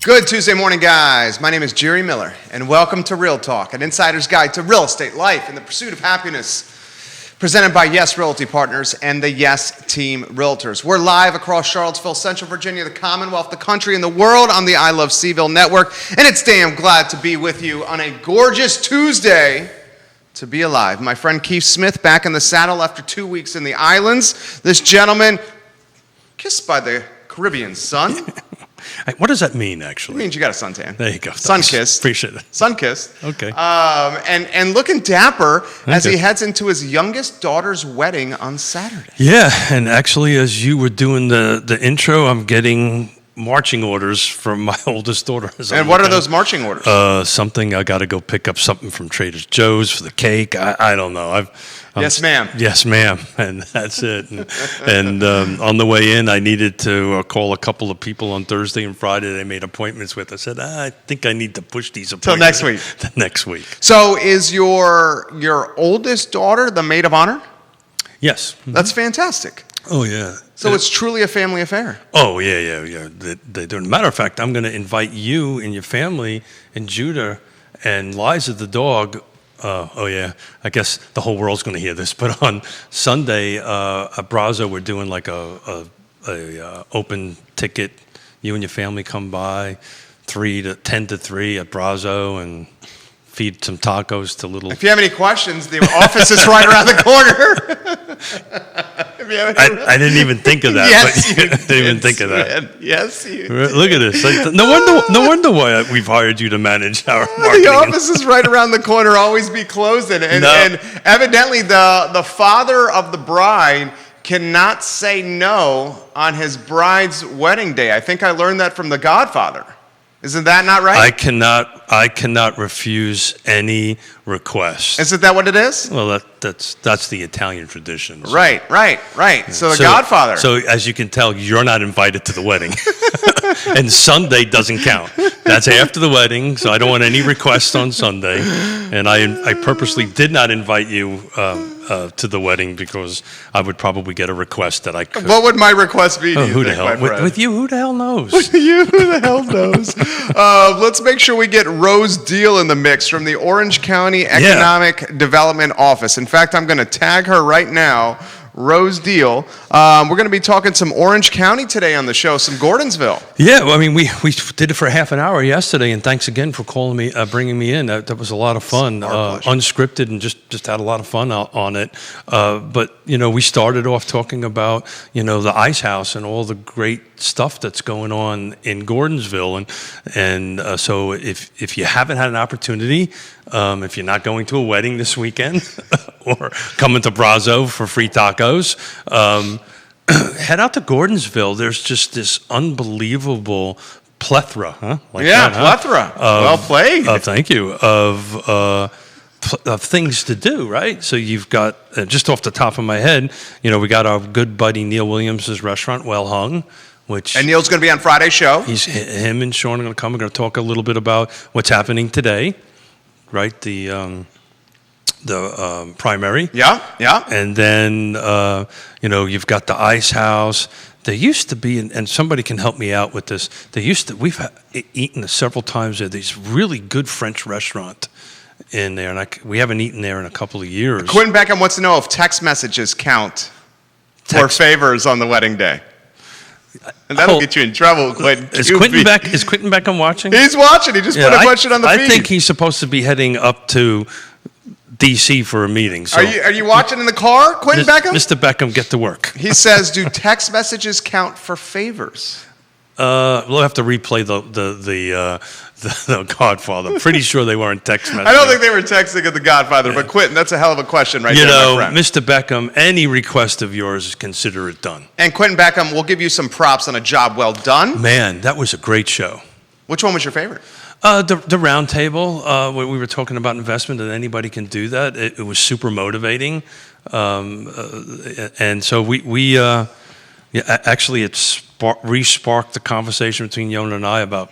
Good Tuesday morning, guys. My name is Jerry Miller, and welcome to Real Talk, an insider's guide to real estate, life, and the pursuit of happiness, presented by Yes Realty Partners and the Yes Team Realtors. We're live across Charlottesville, Central Virginia, the Commonwealth, the country, and the world on the I Love CVille Network, and it's damn glad to be with you on a gorgeous Tuesday to be alive. My friend Keith Smith back in the saddle after 2 weeks in the islands. This gentleman, kissed by the Caribbean sun. What does that mean, actually? It means you got a suntan. There you go. Sun-kissed. Appreciate it. Sun-kissed. Okay. And looking dapper as he heads into his youngest daughter's wedding on Saturday. Yeah, and actually, as you were doing the intro, I'm getting marching orders from my oldest daughter. And what are those marching orders? Something, I got to go pick up something from Trader Joe's for the cake. I don't know. Yes, ma'am. Yes, ma'am. And that's it. And on the way in, I needed to call a couple of people on Thursday and Friday they made appointments with. I said, I think I need to push these appointments. Till next week. Next week. So is your oldest daughter the maid of honor? Yes. That's fantastic. Oh, yeah. So it's truly a family affair. Oh, yeah. They do. Matter of fact, I'm going to invite you and your family and Judah and Liza the dog. I guess the whole world's going to hear this. But on Sunday at Brazo, we're doing like a open ticket. You and your family come by 10 to 3 at Brazo and feed some tacos to little. If you have any questions, the office is right around the corner. I didn't even think of that. Yes, but I didn't even think of that. Man. Yes, you did. Look at this. No wonder why we've hired you to manage our marketing. The office is right around the corner. Always be closing. And evidently, the father of the bride cannot say no on his bride's wedding day. I think I learned that from The Godfather. Isn't that not right? I cannot refuse any request. Isn't that what it is? Well, that's the Italian tradition. So. Right. Yeah. So The Godfather. So as you can tell, you're not invited to the wedding, and Sunday doesn't count. That's after the wedding, so I don't want any requests on Sunday, and I purposely did not invite you to the wedding because I would probably get a request that I could. What would my request be? Who the hell? With you, who the hell knows? With you, who the hell knows? Let's make sure we get Rose Deal in the mix from the Orange County Economic Development Office. In fact, I'm going to tag her right now. Rose Deal. We're going to be talking some Orange County today on the show, some Gordonsville. Yeah, well, I mean, we did it for half an hour yesterday, and thanks again for calling me, bringing me in. That was a lot of fun, unscripted, and just had a lot of fun on it. But we started off talking about the Ice House and all the great stuff that's going on in Gordonsville, and so if you haven't had an opportunity, if you're not going to a wedding this weekend or coming to Brazo for free tacos, head out to Gordonsville. There's just this unbelievable plethora, huh? Plethora. Well played. Thank you. Of things to do, right? So you've got, just off the top of my head, we got our good buddy Neil Williams' restaurant, Well Hung. And Neil's going to be on Friday's show. Him and Sean are going to come. We're going to talk a little bit about what's happening today, right? The primary. Yeah. And then, you've got the Ice House. There used to be, and somebody can help me out with this, we've eaten several times there, this really good French restaurant in there, and we haven't eaten there in a couple of years. Quentin Beckham wants to know if text messages count for favors on the wedding day. And that'll get you in trouble, Quentin. Is Quentin Beckham watching? He's watching. He just put a question on the feed. I think he's supposed to be heading up to D.C. for a meeting. So. Are you watching in the car, Quentin Beckham? Mr. Beckham, get to work. He says, do text messages count for favors? We'll have to replay the Godfather. Pretty sure they weren't text messages. I don't think they were texting at the Godfather, but Quentin, that's a hell of a question right there, my friend. Mr. Beckham, any request of yours, consider it done. And Quentin Beckham, we'll give you some props on a job well done. Man, that was a great show. Which one was your favorite? The round table, where we were talking about investment, and anybody can do that. It was super motivating. And so we actually, it re-sparked the conversation between Yonna and I about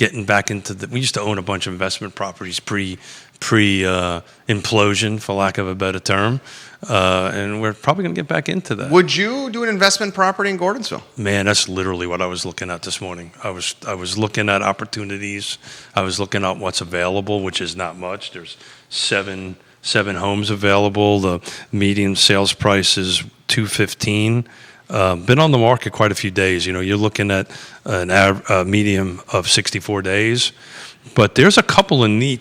getting back into we used to own a bunch of investment properties pre implosion, for lack of a better term, and we're probably going to get back into that. Would you do an investment property in Gordonsville? Man, that's literally what I was looking at this morning. I was looking at opportunities. I was looking at what's available, which is not much. There's seven homes available. The median sales price is $215. Been on the market quite a few days. You know, you're looking at a median of 64 days, but there's a couple of neat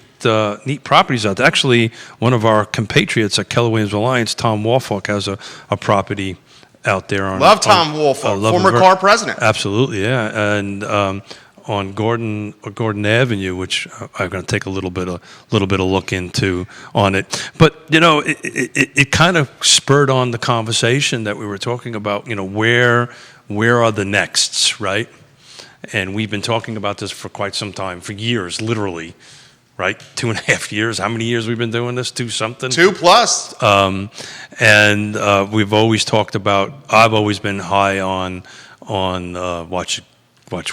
properties out there. Actually, one of our compatriots at Keller Williams Alliance, Tom Woolfolk, has a property out there. Love Tom Woolfolk, former car president. Absolutely, yeah, and on Gordon Avenue, which I'm going to take a little bit of look into on it. But you know, it kind of spurred on the conversation that we were talking about. You know, where are the nexts, right? And we've been talking about this for quite some time, for years, literally, right? 2.5 years. How many years we've been doing this? 2+. And we've always talked about. I've always been high on watch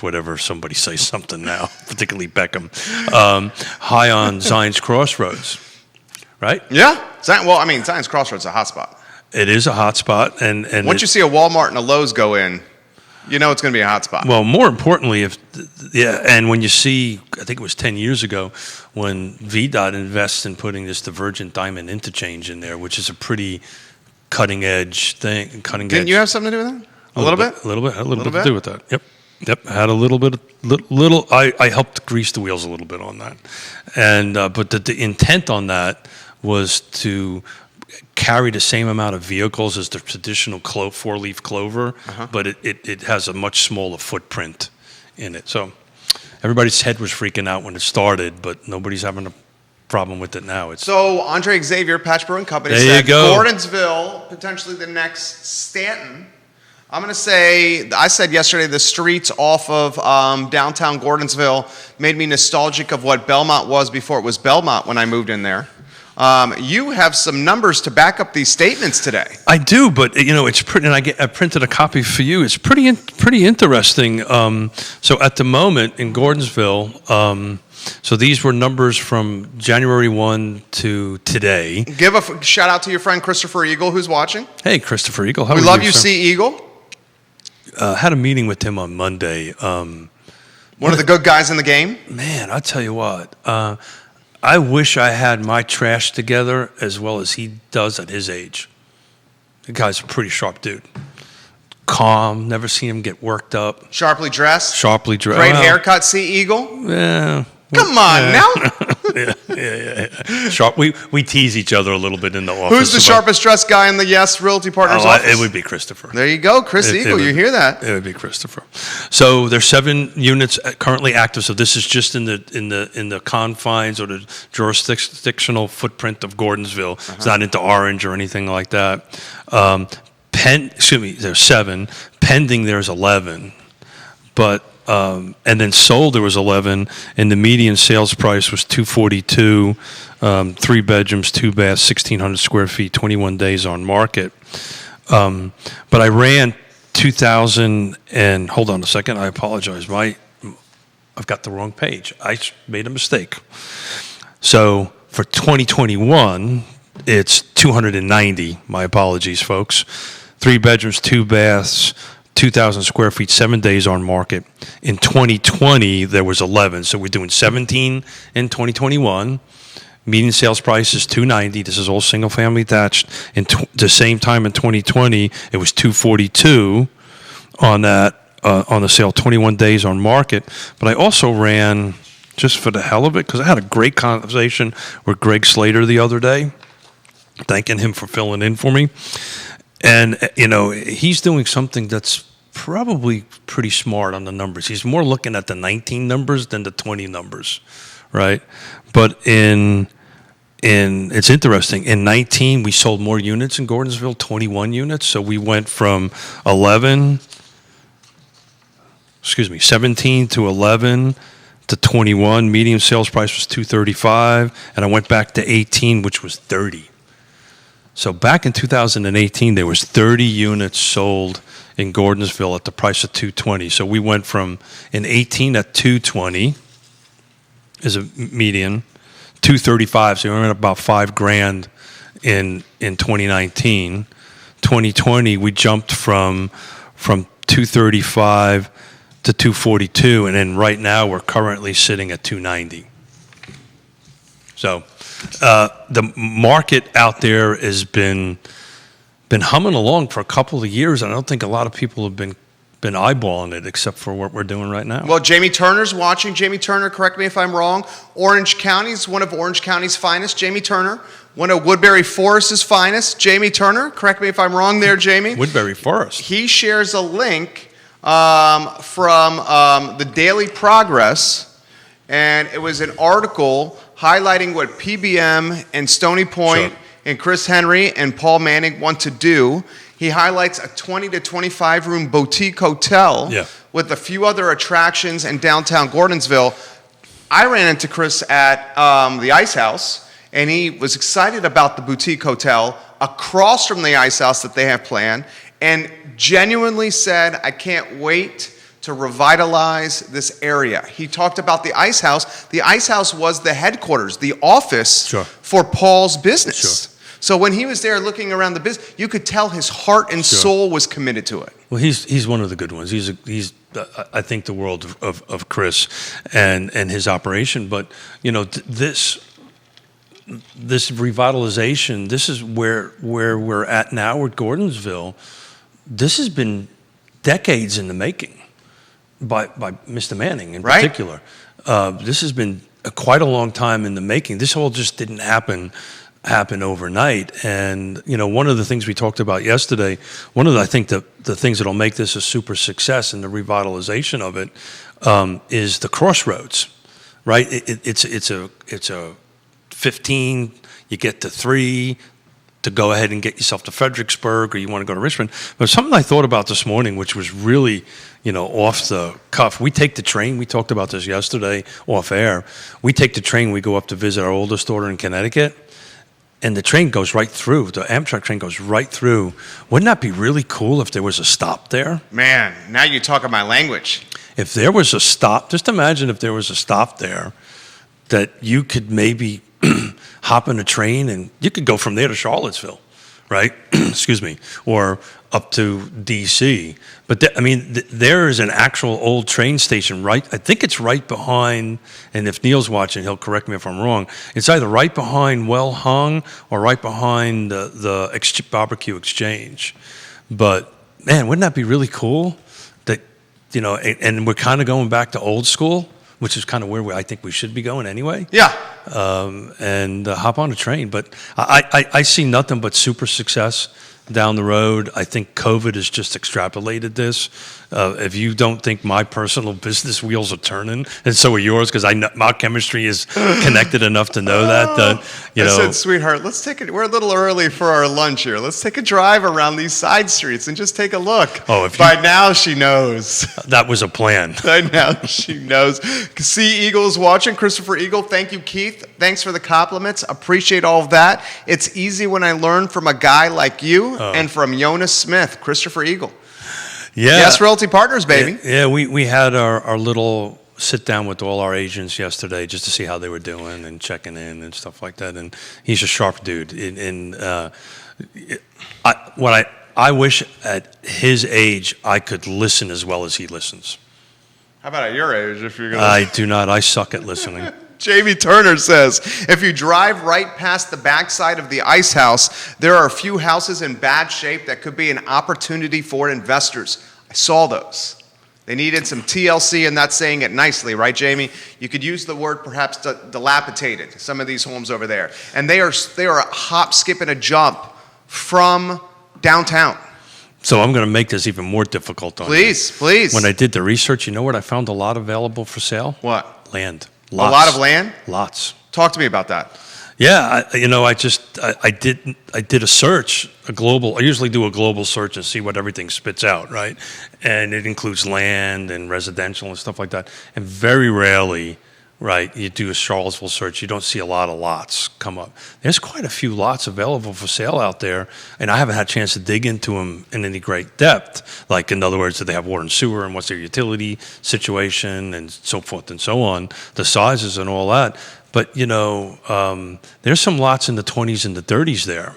whatever somebody say something now, particularly Beckham. High on Zion's Crossroads, right? Yeah. Zion's Crossroads is a hot spot. It is a hot spot, and once you see a Walmart and a Lowe's go in, you know it's going to be a hot spot. Well, more importantly, and when you see, I think it was 10 years ago, when VDOT invests in putting this divergent diamond interchange in there, which is a pretty cutting edge thing. Didn't you have something to do with that? A little bit. A little bit to do with that. Yep. Had a little bit. I helped grease the wheels a little bit on that, and but the intent on that was to carry the same amount of vehicles as the traditional 4-leaf clover, but it has a much smaller footprint in it. So everybody's head was freaking out when it started, but nobody's having a problem with it now. So Andre Xavier, Patch Brewing Company, there said Gordonsville, potentially the next Stanton. I'm going to say, I said yesterday, the streets off of downtown Gordonsville made me nostalgic of what Belmont was before it was Belmont when I moved in there. You have some numbers to back up these statements today. I do, but you know it's pretty. And I printed a copy for you. It's pretty interesting. So at the moment in Gordonsville, so these were numbers from January 1 to today. Give a shout out to your friend Christopher Eagle, who's watching. Hey, Christopher Eagle, how are you? We love you, see Eagle. Had a meeting with him on Monday. One of the good guys in the game. Man, I'll tell you what. I wish I had my trash together as well as he does at his age. The guy's a pretty sharp dude. Calm, never seen him get worked up. Sharply dressed. Great haircut, see Eagle? Yeah. Come on now. Yeah. Sharp. We tease each other a little bit in the office. Who's the sharpest dressed guy in the Yes Realty Partners office? It would be Christopher. There you go, Chris Eagle. You hear that? It would be Christopher. So there's 7 units currently active. So this is just in the confines or the jurisdictional footprint of Gordonsville. It's not into Orange or anything like that. There's 7. Pending, there's 11. But and then sold there was 11, and the median sales price was $242, 3 bedrooms, 2 baths, 1,600 square feet, 21 days on market. But I ran 2,000 and hold on a second, I apologize. I've got the wrong page. I made a mistake. So for 2021, it's 290. My apologies, folks. 3 bedrooms, 2 baths. 2,000 square feet, 7 days on market. In 2020, there was 11. So we're doing 17 in 2021. Median sales price is $290. This is all single family attached. In the same time in 2020, it was $242 on that on the sale. 21 days on market. But I also ran, just for the hell of it, because I had a great conversation with Greg Slater the other day, thanking him for filling in for me. And, you know, he's doing something that's probably pretty smart on the numbers. He's more looking at the 19 numbers than the 20 numbers, right? But it's interesting. In 19, we sold more units in Gordonsville, 21 units. So we went from 17 to 11 to 21. Median sales price was $235. And I went back to 18, which was 30. So back in 2018, there was 30 units sold in Gordonsville at the price of $220. So we went from in 18 at $220 is a median, 235. So we went up about $5,000 in 2019. 2020 we jumped from 235 to 242, and then right now we're currently sitting at 290. So the market out there has been humming along for a couple of years. I don't think a lot of people have been eyeballing it, except for what we're doing right now. Well, Jamie Turner's watching. Jamie Turner, correct me if I'm wrong. Orange County's one of Orange County's finest. Jamie Turner, one of Woodbury Forest's finest. Jamie Turner, correct me if I'm wrong there, Jamie. Woodbury Forest. He shares a link from the Daily Progress, and it was an article highlighting what PBM and Stony Point and Chris Henry and Paul Manning want to do. He highlights a 20 to 25 room boutique hotel with a few other attractions in downtown Gordonsville. I ran into Chris at the Ice House, and he was excited about the boutique hotel across from the Ice House that they have planned, and genuinely said, I can't wait to revitalize this area. He talked about the Ice House. The Ice House was the headquarters, the office for Paul's business. So when he was there looking around the business, you could tell his heart and soul was committed to it. Well, he's one of the good ones. He's I think the world of Chris and his operation. But you know, this revitalization, this is where we're at now with Gordonsville. This has been decades in the making by Mr. Manning in particular. This has been quite a long time in the making. This all just didn't happen overnight. And you know, one of the things we talked about yesterday, I think the things that'll make this a super success and the revitalization of it is the crossroads, right? It's a 15. You get to 3 to go ahead and get yourself to Fredericksburg, or you want to go to Richmond. But something I thought about this morning, which was really, you know, off the cuff. We take the train. We talked about this yesterday off air. We take the train. We go up to visit our oldest daughter in Connecticut. And the train goes right through. The Amtrak train goes right through. Wouldn't that be really cool if there was a stop there? Man, now you're talking my language. If there was a stop, just imagine if there was a stop there that you could maybe hop in a train and you could go from there to Charlottesville, right? Excuse me, or up to D.C. But there is an actual old train station right. I think it's right behind. And if Neil's watching, he'll correct me if I'm wrong. It's either right behind Well Hung or right behind the Barbecue Exchange. But man, wouldn't that be really cool? That, you know, and we're kind of going back to old school, which is kind of where I think we should be going anyway. Yeah. And hop on a train. But I see nothing but super success down the road. I think COVID has just extrapolated this. If you don't think my personal business wheels are turning, and so are yours, because I know my chemistry is connected enough to know that. I said, sweetheart, let's take it. We're a little early for our lunch here. Let's take a drive around these side streets and just take a look. By now she knows. That was a plan. By now she knows. See Eagle's watching. Christopher Eagle, thank you, Keith. Thanks for the compliments. Appreciate all of that. It's easy when I learn from a guy like you and from Yonna Smith, Christopher Eagle. Yeah. Yes, Realty Partners, baby. Yeah, we had our little sit down with all our agents yesterday just to see how they were doing and checking in and stuff like that. And he's a sharp dude. I wish at his age I could listen as well as he listens. How about at your age, if you're going I do not. I suck at listening. Jamie Turner says, if you drive right past the backside of the Ice House, there are a few houses in bad shape that could be an opportunity for investors. I saw those. They needed some TLC, and that's saying it nicely, right, Jamie? You could use the word perhaps dilapidated, some of these homes over there. And they are a hop, skip, and a jump from downtown. So I'm going to make this even more difficult on you. Please. When I did the research, you know what I found a lot available for sale? What? Land. Lots. A lot of land? Lots. Talk to me about that. Yeah, I did a search, I usually do a global search and see what everything spits out, right? And it includes land and residential and stuff like that. And very rarely right? You do a Charlottesville search, you don't see a lot of lots come up. There's quite a few lots available for sale out there, and I haven't had a chance to dig into them in any great depth. Like, in other words, do they have water and sewer, and what's their utility situation, and so forth and so on, the sizes and all that. But, there's some lots in the 20s and the 30s there.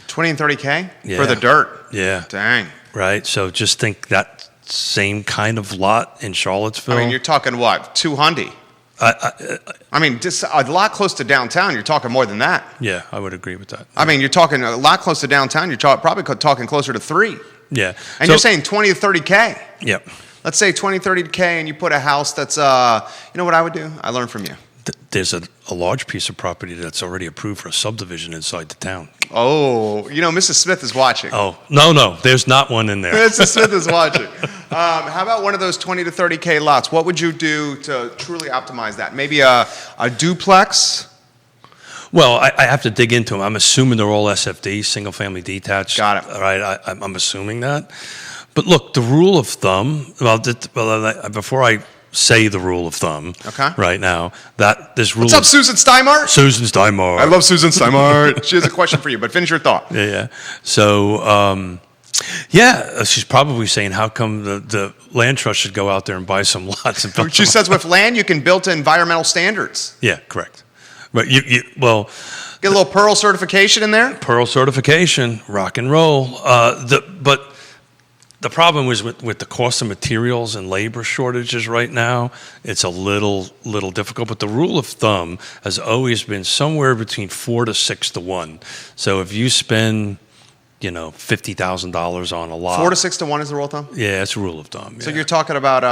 20 and 30K Yeah. for the dirt. Yeah. Dang. Right? So just think that same kind of lot in Charlottesville. I mean, you're talking what? 200? I mean, just a lot close to downtown, you're talking more than that. Yeah, I would agree with that. I mean, you're talking a lot close to downtown, you're probably talking closer to 3. Yeah. And you're saying 20 to 30K. Yep. Let's say 20, 30K, and you put a house that's, you know what I would do? I learned from you. There's a large piece of property that's already approved for a subdivision inside the town. Oh, Mrs. Smith is watching. Oh, no, there's not one in there. Mrs. Smith is watching. How about one of those 20 to 30K lots? What would you do to truly optimize that? Maybe a duplex? Well, I have to dig into them. I'm assuming they're all SFD, single family detached. Got it. All right, I'm assuming that. But look, the rule of thumb, before I say the rule of thumb right now, that this rule. What's up, Susan Steinmart? Susan Steinmart. I love Susan Steinmart. She has a question for you, but finish your thought. Yeah. So, she's probably saying, how come the land trust should go out there and buy some lots and build She says with land, you can build to environmental standards. Yeah, correct. But get a little Pearl certification in there? Pearl certification, rock and roll. But the problem is with the cost of materials and labor shortages right now, it's a little difficult. But the rule of thumb has always been somewhere between 4 to 6 to 1. So if you spend, $50,000 on a lot, 4 to 6 to 1 is the rule of thumb. Yeah, it's a rule of thumb. So yeah. you're talking about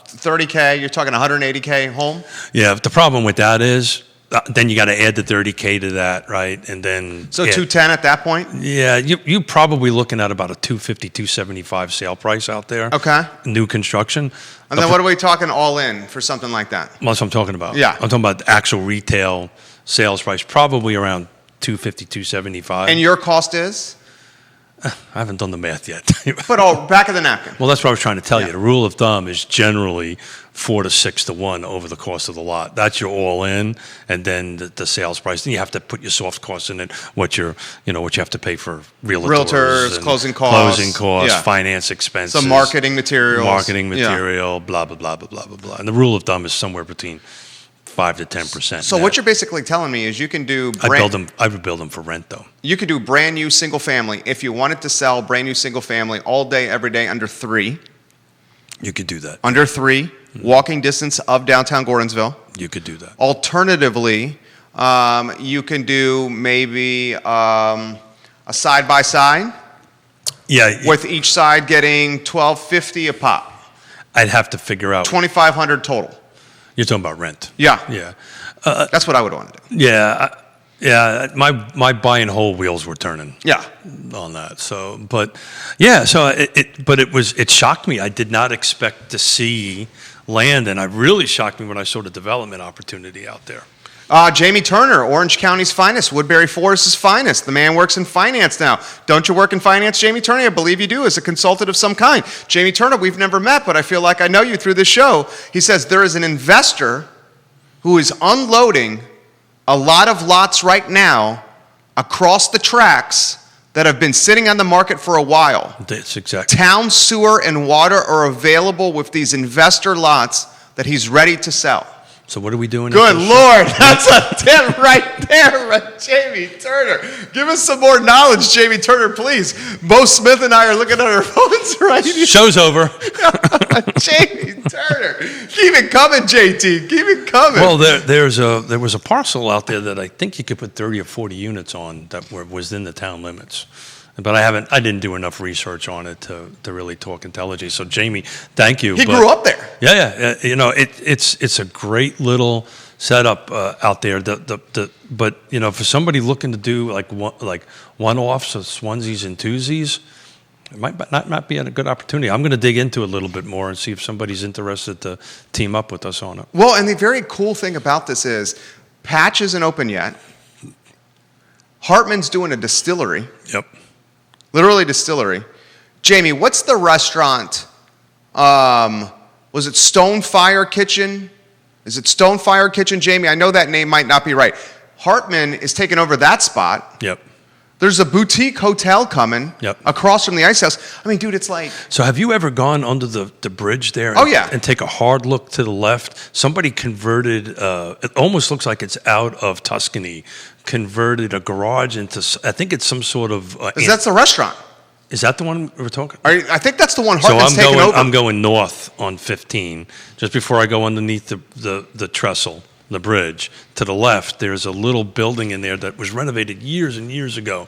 30K. You're talking 180K home. Yeah, but the problem with that is, then you got to add the 30K to that, right? And then 210 at that point. Yeah, you probably looking at about a 250, 275 sale price out there. Okay. New construction. And then what are we talking all in for something like that? Well, that's what I'm talking about. Yeah. I'm talking about the actual retail sales price, probably around 250, 275. And your cost is? I haven't done the math yet. But back of the napkin. Well, that's what I was trying to tell you. The rule of thumb is generally 4 to 6 to 1 over the cost of the lot. That's your all in, and then the sales price. Then you have to put your soft costs in it. What you have to pay for realtors, closing costs, finance expenses, some marketing material, blah blah blah blah blah blah blah. And the rule of thumb is somewhere between 5 to 10%. So what you're basically telling me is you can do. I would build them for rent though. You could do brand new single family if you wanted to sell brand new single family all day, every day under 3. You could do that. Under 3, walking distance of downtown Gordonsville. You could do that. Alternatively, you can do maybe a side by side. Yeah. With each side getting $1,250 a pop. I'd have to figure out. $2,500 total. You're talking about rent. Yeah. Yeah. That's what I would want to do. Yeah. Yeah. My buy and hold wheels were turning. Yeah. On that. So, but yeah. So it shocked me. I did not expect to see land, and it really shocked me when I saw the development opportunity out there. Jamie Turner, Orange County's finest, Woodbury Forest's finest. The man works in finance now. Don't you work in finance, Jamie Turner? I believe you do, as a consultant of some kind. Jamie Turner, we've never met, but I feel like I know you through this show. He says there is an investor who is unloading a lot of lots right now across the tracks that have been sitting on the market for a while. That's exactly. Town sewer and water are available with these investor lots that he's ready to sell. So what are we doing? Good Lord, that's a tip right there, Jamie Turner. Give us some more knowledge, Jamie Turner, please. Bo Smith and I are looking at our phones right here. Show's over. Jamie Turner. Keep it coming, JT. Keep it coming. Well, there was a parcel out there that I think you could put 30 or 40 units on that was in the town limits. But I didn't do enough research on it to really talk intelligently. So Jamie, thank you. He grew up there. Yeah. It's a great little setup out there. But for somebody looking to do like one-offs of onesies and twosies, it might not be a good opportunity. I'm going to dig into it a little bit more and see if somebody's interested to team up with us on it. Well, and the very cool thing about this is Patch isn't open yet. Hartman's doing a distillery. Yep. Literally distillery. Jamie, what's the restaurant? Was it Stone Fire Kitchen Is it Stonefire Kitchen, Jamie? I know that name might not be right. Hartman is taking over that spot. Yep. There's a boutique hotel coming across from the Ice House. I mean, dude, it's like... So have you ever gone under the bridge there and take a hard look to the left? Somebody converted, it almost looks like it's out of Tuscany, converted a garage into, I think it's some sort of... that's the restaurant. Is that the one we're talking? I think that's the one Hartman's taking over. I'm going north on 15, just before I go underneath the trestle, the bridge. To the left, there's a little building in there that was renovated years and years ago.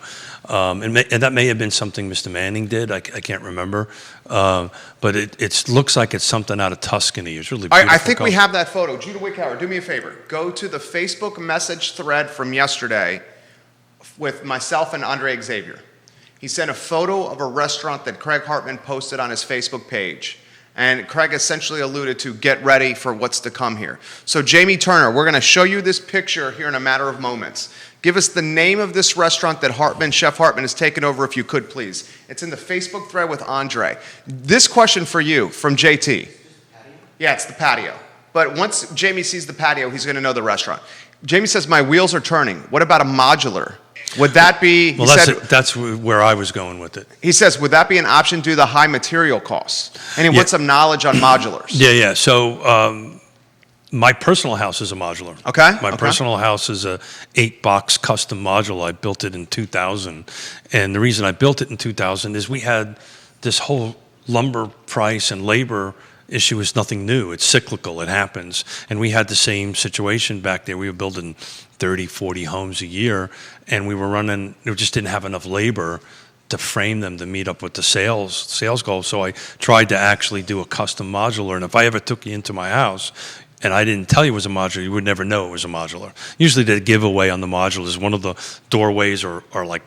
And that may have been something Mr. Manning did. I can't remember. But it looks like it's something out of Tuscany. It's really beautiful. I think we have that photo. Judah Wickhauer, do me a favor. Go to the Facebook message thread from yesterday with myself and Andre Xavier. He sent a photo of a restaurant that Craig Hartman posted on his Facebook page. And Craig essentially alluded to get ready for what's to come here. So Jamie Turner, we're going to show you this picture here in a matter of moments. Give us the name of this restaurant that Chef Hartman has taken over, if you could, please. It's in the Facebook thread with Andre. This question for you from JT. Yeah, it's the patio. But once Jamie sees the patio, he's going to know the restaurant. Jamie says, my wheels are turning. What about a modular? Would that be... Well, that's where I was going with it. He says, would that be an option due to the high material costs? And he wants some knowledge on modulars. Yeah. So my personal house is a modular. Okay. My personal house is a 8-box custom modular. I built it in 2000. And the reason I built it in 2000 is we had this whole lumber price and labor issue is nothing new. It's cyclical. It happens. And we had the same situation back there. We were building 30, 40 homes a year, and we just didn't have enough labor to frame them to meet up with the sales goals. So I tried to actually do a custom modular. And if I ever took you into my house and I didn't tell you it was a modular, you would never know it was a modular. Usually the giveaway on the modular is one of the doorways are like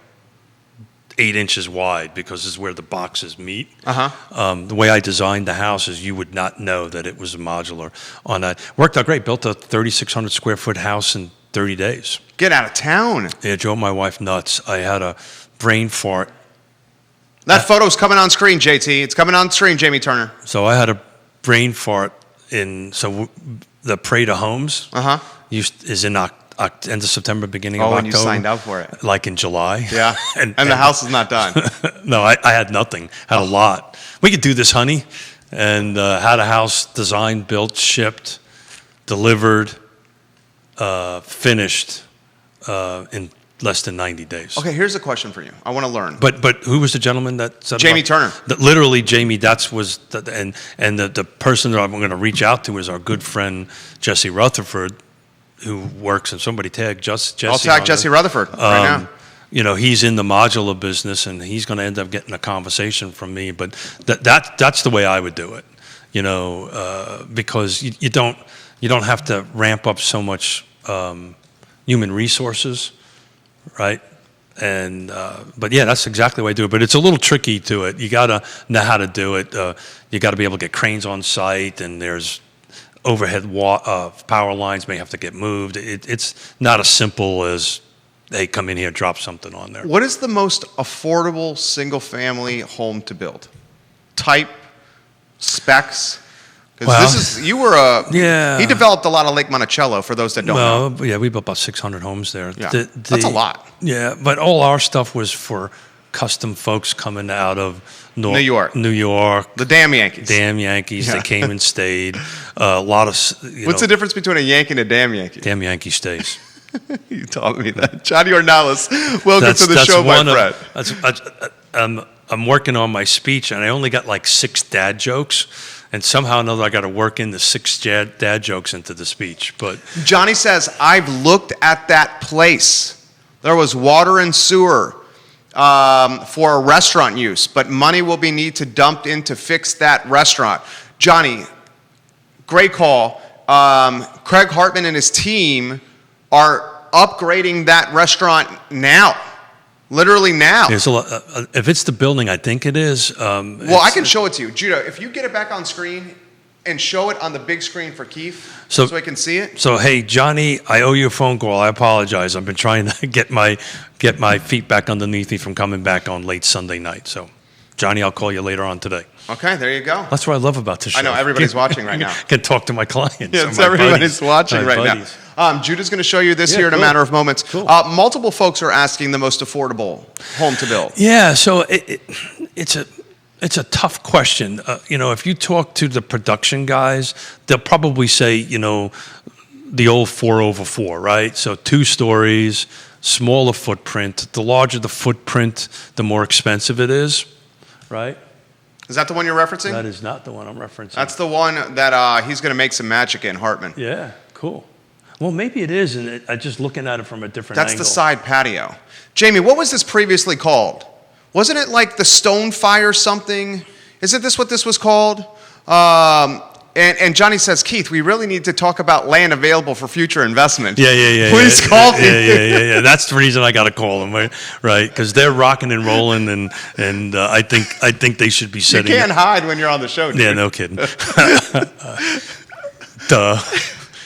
8 inches wide because this is where the boxes meet. The way I designed the house is you would not know that it was a modular on that. Worked out great. Built a 3,600 square foot house in 30 days. Get out of town. Yeah, it drove my wife nuts. I had a brain fart. That photo's coming on screen, JT. It's coming on screen, Jamie Turner. So I had a brain fart the Parade of Homes is in end of September, beginning of October. Oh, and you signed up for it. Like in July. Yeah, and the house is not done. No, I had nothing. Had a lot. We could do this, honey. And had a house designed, built, shipped, delivered, finished in less than 90 days. Okay, here's a question for you. I want to learn. But who was the gentleman that said Jamie Turner. Literally, Jamie. And the person that I'm going to reach out to is our good friend Jesse Rutherford, who works, and somebody tag Jesse. I'll tag Jesse Rutherford right now. You know, he's in the modular business, and he's going to end up getting a conversation from me. But that's the way I would do it. You know, because you don't have to ramp up so much human resources, right? And but yeah, that's exactly the way I do it. But it's a little tricky to it. You got to know how to do it. You got to be able to get cranes on site, and there's overhead power lines may have to get moved. It's not as simple as, hey, come in here, drop something on there. What is the most affordable single-family home to build? Type, specs? Because he developed a lot of Lake Monticello, for those that don't know. Well, yeah, we built about 600 homes there. Yeah, that's a lot. Yeah, but all our stuff was for custom folks coming out of New York. The damn Yankees. Yeah. They came and stayed. A lot of. What's the difference between a Yankee and a damn Yankee? Damn Yankee stays. You taught me that. Johnny Ornelas, welcome to the show, my friend. I'm working on my speech, and I only got like 6 dad jokes. And somehow or another, I got to work in the 6 dad jokes into the speech. But Johnny says, I've looked at that place. There was water and sewer for a restaurant use, but money will be need to dump in to fix that restaurant. Johnny, great call. Craig Hartman and his team are upgrading that restaurant now. Literally now. There's a lot, if it's the building, I think it is. Well, I can show it to you. Judah, if you get it back on screen and show it on the big screen for Keith so I can see it. So, hey, Johnny, I owe you a phone call. I apologize. I've been trying to get my feet back underneath me from coming back on late Sunday night. So, Johnny, I'll call you later on today. Okay, there you go. That's what I love about this show. I know, everybody's watching right now. Can talk to my clients. Yeah, everybody's watching right now. Judah's going to show you this here in a matter of moments. Cool. Multiple folks are asking the most affordable home to build. Yeah, so it's a tough question. If you talk to the production guys, they'll probably say, the old 4/4, right? So 2 stories, smaller footprint. The larger the footprint, the more expensive it is, right? Is that the one you're referencing? That is not the one I'm referencing. That's the one that he's going to make some magic in, Hartman. Yeah, cool. Well, maybe it is, and just looking at it from a different angle. That's the side patio. Jamie, what was this previously called? Wasn't it like the Stonefire something? Isn't this what this was called? And Johnny says, Keith, we really need to talk about land available for future investment. Yeah. Please call me. Yeah. That's the reason I got to call them, right? Because they're rocking and rolling, and I think they should be setting. You can't hide when you're on the show, dude. Yeah, no kidding. Duh.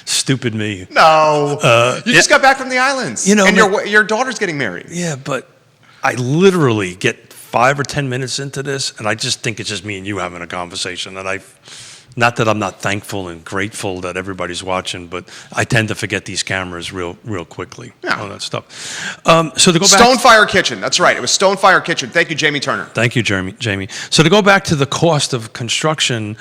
Stupid me. No. You just got back from the islands. And your daughter's getting married. Yeah, but I literally get 5 or 10 minutes into this, and I just think it's just me and you having a conversation. And not that I'm not thankful and grateful that everybody's watching, but I tend to forget these cameras real quickly. Yeah. All that stuff. So to go back, Stonefire Kitchen. That's right. It was Stonefire Kitchen. Thank you, Jamie Turner. Thank you, Jamie. So to go back to the cost of construction,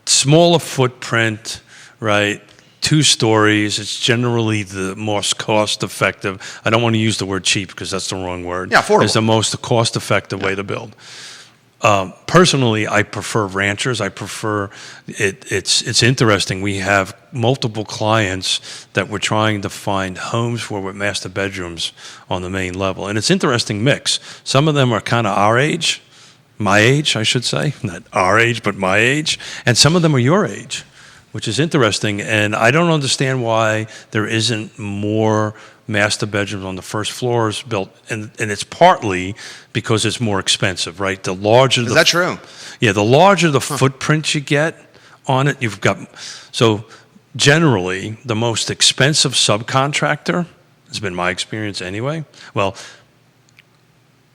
smaller footprint, right? 2 stories. It's generally the most cost-effective. I don't want to use the word cheap because that's the wrong word. Yeah, affordable. It's the most cost-effective way to build. Personally, I prefer ranchers. I prefer it. It's interesting. We have multiple clients that we're trying to find homes for with master bedrooms on the main level, and it's an interesting mix. Some of them are kind of our age, my age, I should say, not our age, but my age, and some of them are your age, which is interesting. And I don't understand why there isn't more master bedrooms on the first floors built, and it's partly because it's more expensive, right? The larger is that true? Yeah, the larger the footprint you get on it, you've got. So generally, the most expensive subcontractor has been my experience anyway. Well,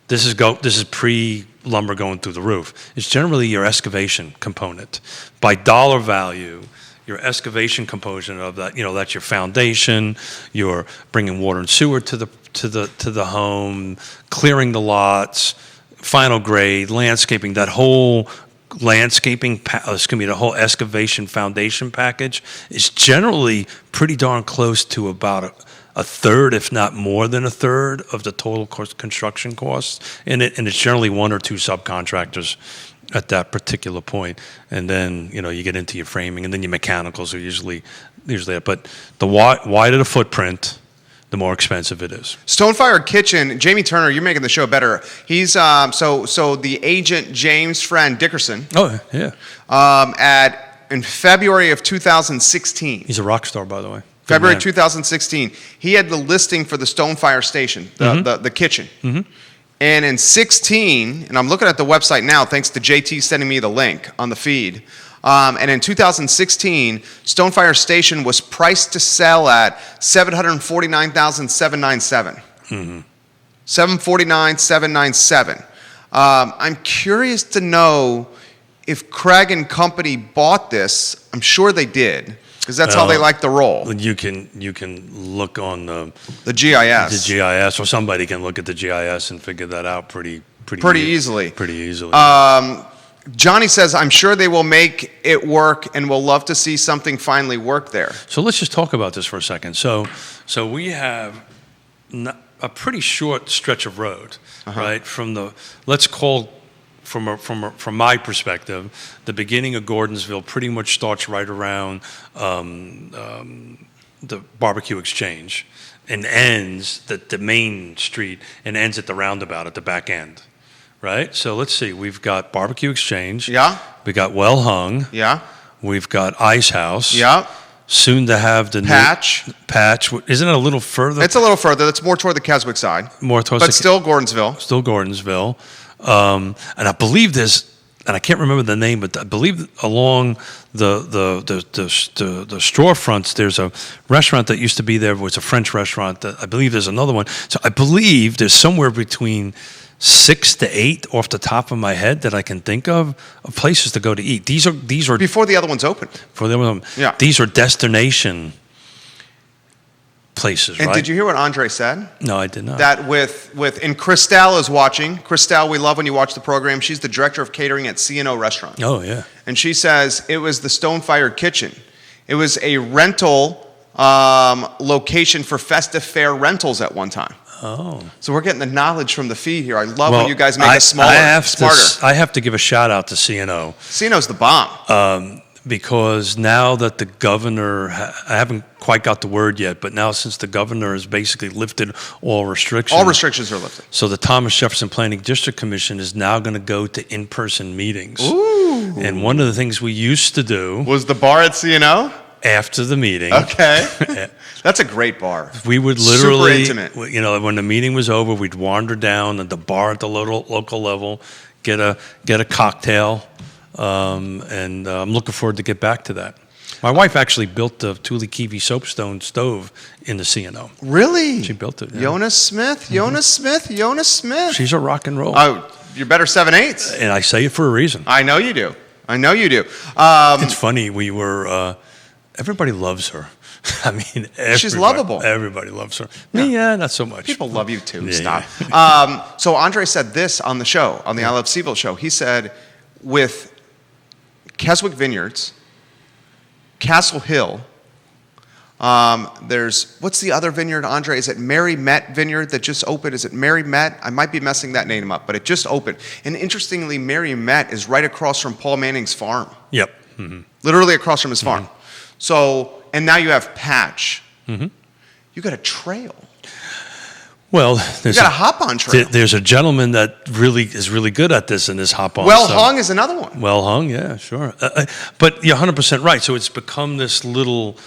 this is pre-lumber going through the roof. It's generally your excavation component by dollar value. Your excavation component of that, that's your foundation. You're bringing water and sewer to the home, clearing the lots, final grade, landscaping. That whole landscaping, the whole excavation foundation package is generally pretty darn close to about a third, if not more than a third, of the total construction costs. And it's generally 1 or 2 subcontractors at that particular point, and then you get into your framing, and then your mechanicals are usually there. But the wider the footprint, the more expensive it is. Stonefire Kitchen, Jamie Turner, you're making the show better. He's so the agent James Friend Dickerson. Oh yeah. In February of 2016. He's a rock star, by the way. February 2016, he had the listing for the Stonefire Station, the kitchen. Mm-hmm. And in 16, and I'm looking at the website now, thanks to JT sending me the link on the feed. And in 2016, Stonefire Station was priced to sell at $749,797. Mm-hmm. $749,797. I'm curious to know if Craig and Company bought this. I'm sure they did, because that's how they like to roll. You can look on the GIS. The GIS, or somebody can look at the GIS and figure that out pretty easily. Pretty easily. Johnny says, I'm sure they will make it work, and we'll love to see something finally work there. So let's just talk about this for a second. So we have a pretty short stretch of road, right? From my perspective, the beginning of Gordonsville pretty much starts right around the Barbecue Exchange and ends the main street and ends at the roundabout at the back end, right? So let's see. We've got Barbecue Exchange. Yeah. We got Well Hung. Yeah. We've got Ice House. Yeah. Soon to have the Patch. Patch. Isn't it a little further? It's a little further. That's more toward the Keswick side. But still Gordonsville. Still Gordonsville. And I believe there's, and I can't remember the name, but I believe along the straw fronts, there's a restaurant that used to be there. It was a French restaurant. I believe there's another one. So I believe there's somewhere between 6 to 8 off the top of my head that I can think of places to go to eat. These are before the other ones open. Yeah. These are destination places, and right? Did you hear what Andre said? No, I did not. That and Christelle is watching. Christelle, we love when you watch the program. She's the director of catering at C&O Restaurant. Oh, yeah. And she says it was the Stone-Fired Kitchen. It was a rental location for festive fair rentals at one time. Oh. So we're getting the knowledge from the feed here. I love when you guys make us smaller, smarter. I have to give a shout out to C&O. C&O's the bomb. Because now that the governor, I haven't quite got the word yet, but now since the governor has basically lifted all restrictions. All restrictions are lifted. So the Thomas Jefferson Planning District Commission is now going to go to in-person meetings. Ooh. And one of the things we used to do. Was the bar at C&O? After the meeting. Okay. That's a great bar. We would literally, super intimate. You know, when the meeting was over, we'd wander down at the bar at the local level, get a cocktail, and I'm looking forward to get back to that. My wife actually built the Thule Kiwi soapstone stove in the C&O. Really? She built it. Yeah. Yonna Smith, Yonna Smith, Yonna Smith. She's a rock and roll. Oh, you're better 7/8. And I say it for a reason. I know you do. I know you do. It's funny. We were. Everybody loves her. I mean, she's lovable. Everybody loves her. Me, yeah, not so much. People love you too. Yeah, Stop. Yeah. So Andre said this on the show, on the I Love CVille show. He said, with Keswick Vineyards, Castle Hill, there's, what's the other vineyard, Andre? Is it MarieBette Vineyard that just opened? Is it MarieBette? I might be messing that name up, but it just opened. And interestingly, MarieBette is right across from Paul Manning's farm. Yep. Mm-hmm. Literally across from his farm. So, and now you have Patch. Mm-hmm. You got a trail. Well, you got a hop-on trail. There's a gentleman that is really good at this in this hop-on. Well Hung is another one. Well Hung, yeah, sure. But you're 100% right. So it's become this little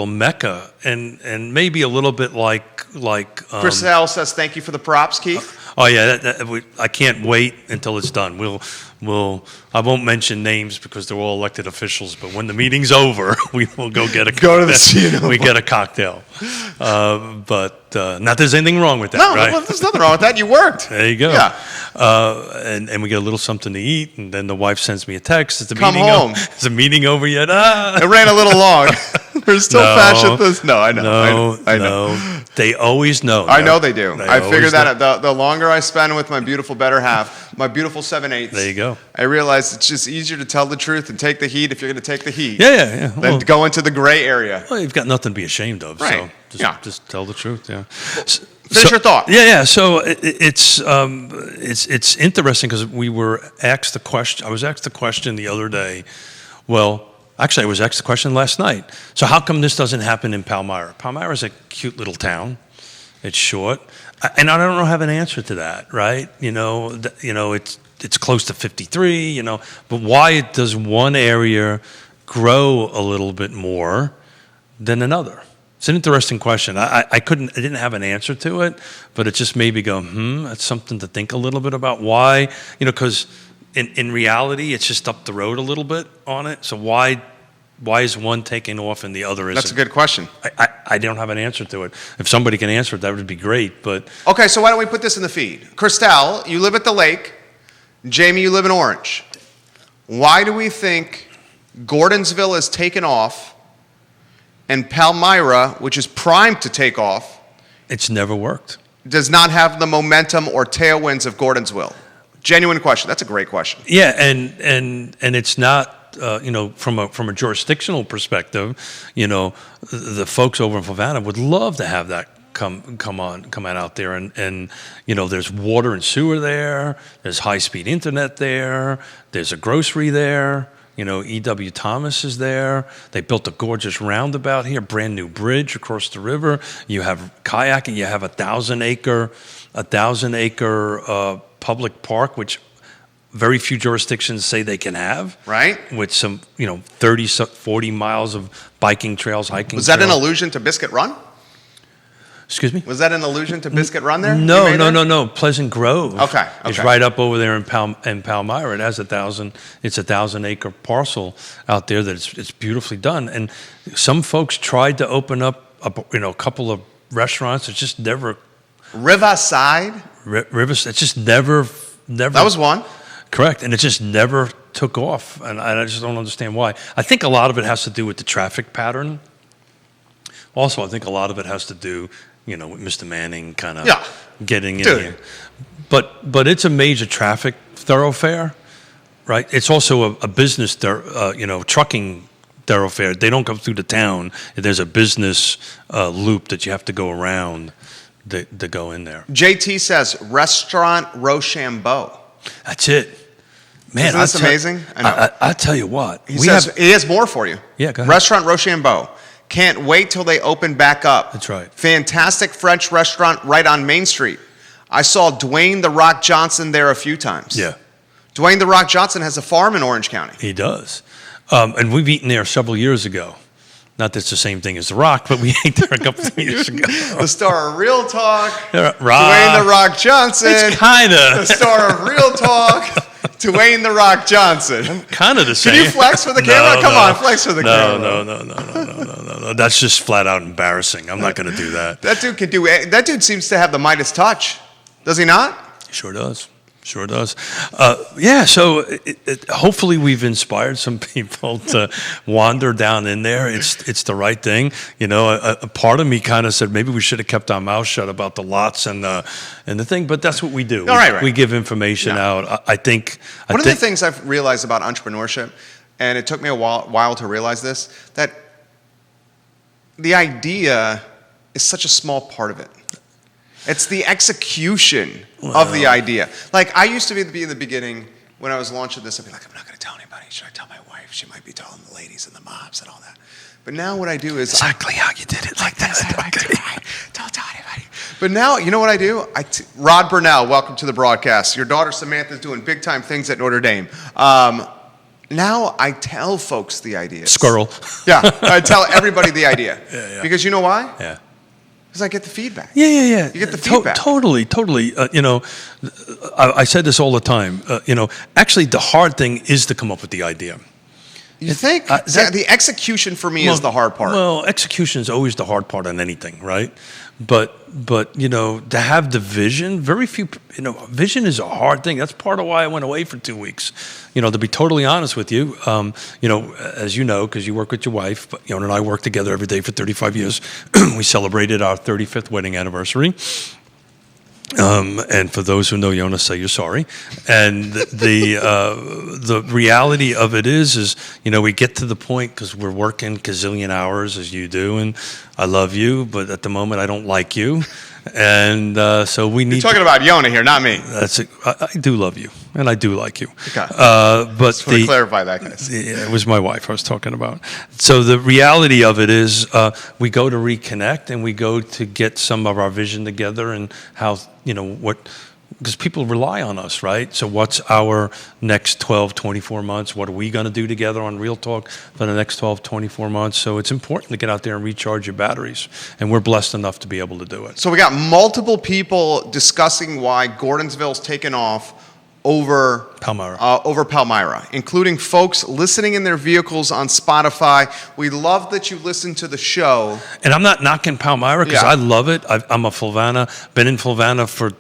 mecca, and maybe a little bit like. Chris L says, "Thank you for the props, Keith." Oh yeah, I can't wait until it's done. I won't mention names because they're all elected officials. But when the meeting's over, we will go get a go to the scene. We get a cocktail. But not there's anything wrong with that. No, right? There's nothing wrong with that. You worked. There you go. Yeah. And we get a little something to eat, and then the wife sends me a text. Is the Come meeting home. Is the meeting over yet? It ran a little long. There's still fashion. No, I know. No. They always know. I know they do. I figured that know. the longer I spend with my beautiful better half, my beautiful 7/8. There you go. I realize it's just easier to tell the truth and take the heat if you're going to take the heat. Yeah. Than to go into the gray area. Well, you've got nothing to be ashamed of. Right. So just tell the truth. Yeah. Finish your thought. Yeah. So it's interesting because we were asked the question. I was asked the question the other day. Well, actually, I was asked the question last night. So how come this doesn't happen in Palmyra? Palmyra is a cute little town. It's short, and I don't have an answer to that. Right? It's close to 53. But why does one area grow a little bit more than another? It's an interesting question. I didn't have an answer to it, but it just made me go, that's something to think a little bit about. Why? Because in reality, it's just up the road a little bit on it. So why is one taking off and the other isn't? That's a good question. I don't have an answer to it. If somebody can answer it, that would be great. But okay, so why don't we put this in the feed? Christelle, you live at the lake. Jamie, you live in Orange. Why do we think Gordonsville has taken off and Palmyra, which is primed to take off, it's never worked, does not have the momentum or tailwinds of Gordonsville? Genuine question. That's a great question. Yeah, and it's not. From a jurisdictional perspective, the folks over in Flavanna would love to have that come out there, and there's water and sewer there, there's high-speed internet there, there's a grocery there, E.W. Thomas is there, they built a gorgeous roundabout here, brand new bridge across the river, you have kayaking, you have a 1,000-acre public park, which very few jurisdictions say they can have. Right. With some, 30, 40 miles of biking trails, hiking Was that an allusion to Biscuit Run? Excuse me? Was that an allusion to Biscuit Run there? No. Pleasant Grove. Okay. Is right up over there in Palmyra. It has it's a 1,000-acre parcel out there that it's beautifully done. And some folks tried to open up a couple of restaurants. It's just never. Riverside? Rivers. It just never. That was one. Correct, and it just never took off, and I just don't understand why. I think a lot of it has to do with the traffic pattern. Also, I think a lot of it has to do, with Mr. Manning kind of getting in here. But it's a major traffic thoroughfare, right? It's also a business, trucking thoroughfare. They don't go through the town. There's a business loop that you have to go around to go in there. JT says Restaurant Rochambeau. That's it. Man, isn't this amazing? I know. I tell you what. He has more for you. Yeah, go ahead. Restaurant Rochambeau. Can't wait till they open back up. That's right. Fantastic French restaurant right on Main Street. I saw Dwayne "The Rock" Johnson there a few times. Yeah. Dwayne "The Rock" Johnson has a farm in Orange County. He does. And we've eaten there several years ago. Not that it's the same thing as The Rock, but we ate there a couple of years ago. The star of Real Talk, Rock. Dwayne "The Rock" Johnson. It's kind of. The star of Real Talk, Dwayne "The Rock" Johnson. Kind of the same. Can you flex for the camera? Come on, flex for the camera. No. That's just flat out embarrassing. I'm not going to do that. That dude can do it. That dude seems to have the Midas touch. Does he not? Sure does. So hopefully we've inspired some people to wander down in there. It's the right thing. A part of me kind of said maybe we should have kept our mouth shut about the lots and the thing, but that's what we do. Right. We give information out. I think one of the things I've realized about entrepreneurship, and it took me a while to realize this, that the idea is such a small part of it. It's the execution of the idea. Like, I used to be in the beginning, when I was launching this, I'd be like, I'm not going to tell anybody. Should I tell my wife? She might be telling the ladies and the moms and all that. But now what I do is... Exactly how you did it, like that. Don't tell anybody. But now, you know what I do? Rod Burnell, welcome to the broadcast. Your daughter Samantha's doing big-time things at Notre Dame. Now I tell folks the ideas. Squirrel. Yeah, I tell everybody the idea. Yeah. Because you know why? Yeah. Because I get the feedback. Yeah. You get the feedback. Totally. I said this all the time. Actually, the hard thing is to come up with the idea. You think? The execution for me is the hard part. Well, execution is always the hard part on anything, right? But to have the vision, very few, vision is a hard thing. That's part of why I went away for 2 weeks. To be totally honest with you, as you know, because you work with your wife, but Yonna and I work together every day for 35 years. We celebrated our 35th wedding anniversary. And for those who know Yonna, say you're sorry. And the reality of it is we get to the point because we're working gazillion hours as you do, and I love you, but at the moment I don't like you, and so we need. You're talking about Yonna here, not me. That's it. I do love you, and I do like you. Okay. But just want to clarify that, guys. It was my wife I was talking about. So the reality of it is, we go to reconnect, and we go to get some of our vision together, and how because people rely on us, right? So what's our next 12, 24 months? What are we going to do together on Real Talk for the next 12, 24 months? So it's important to get out there and recharge your batteries. And we're blessed enough to be able to do it. So we got multiple people discussing why Gordonsville's taken off over Palmyra, including folks listening in their vehicles on Spotify. We love that you listen to the show. And I'm not knocking Palmyra because I love it. I'm a Fulvana, been in Fulvana for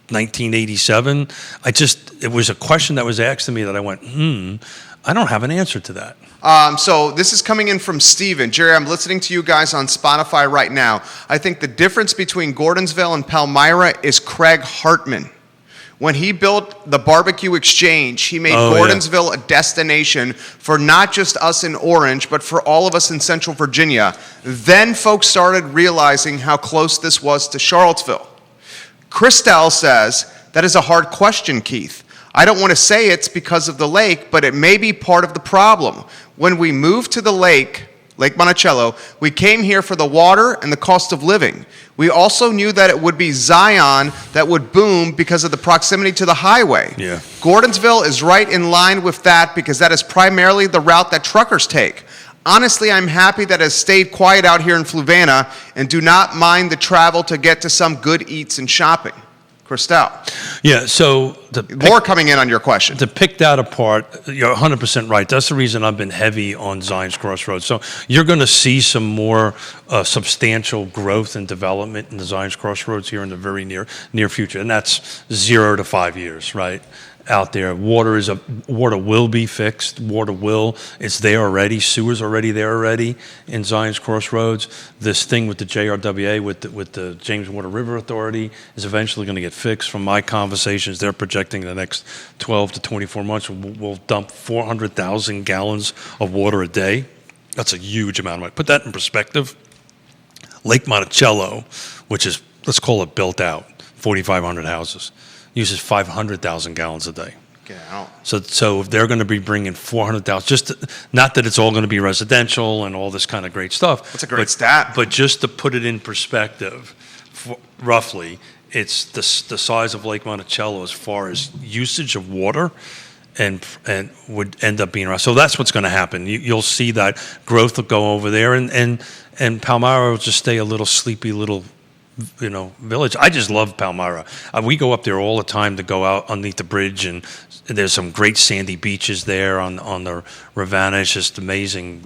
1987. It was a question that was asked to me that I went, I don't have an answer to that. So this is coming in from Steven. Jerry, I'm listening to you guys on Spotify right now. I think the difference between Gordonsville and Palmyra is Craig Hartman. When he built the Barbecue Exchange, he made Gordonsville a destination for not just us in Orange, but for all of us in Central Virginia. Then folks started realizing how close this was to Charlottesville. Christelle says, that is a hard question, Keith. I don't want to say it's because of the lake, but it may be part of the problem. When we moved to the Lake Monticello, we came here for the water and the cost of living. We also knew that it would be Zion that would boom because of the proximity to the highway. Yeah. Gordonsville is right in line with that because that is primarily the route that truckers take. Honestly, I'm happy that it has stayed quiet out here in Fluvanna and do not mind the travel to get to some good eats and shopping. Christelle. Yeah, so More coming in on your question. to pick that apart, you're 100% right. That's the reason I've been heavy on Zion's Crossroads. So you're going to see some more substantial growth and development in the Zion's Crossroads here in the very near future, and that's 0 to 5 years, right? Out there, water will be fixed. It's there already. Sewer's already there already in Zion's Crossroads. This thing with the JRWA, with the James Water River Authority, is eventually going to get fixed. From my conversations, they're projecting the next 12 to 24 months we'll dump 400,000 gallons of water a day. That's a huge amount of money. Put that in perspective. Lake Monticello, which is, let's call it built out, 4,500 houses, uses 500,000 gallons a day. Get out. So if they're going to be bringing 400,000, not that it's all going to be residential and all this kind of great stuff. That's a great stat. But just to put it in perspective, roughly, it's the size of Lake Monticello as far as usage of water, and would end up being around. So that's what's going to happen. You'll see that growth will go over there, and Palmyra will just stay a little sleepy little village. I just love Palmyra. We go up there all the time to go out underneath the bridge, and there's some great sandy beaches there on the Rivanna. It's just amazing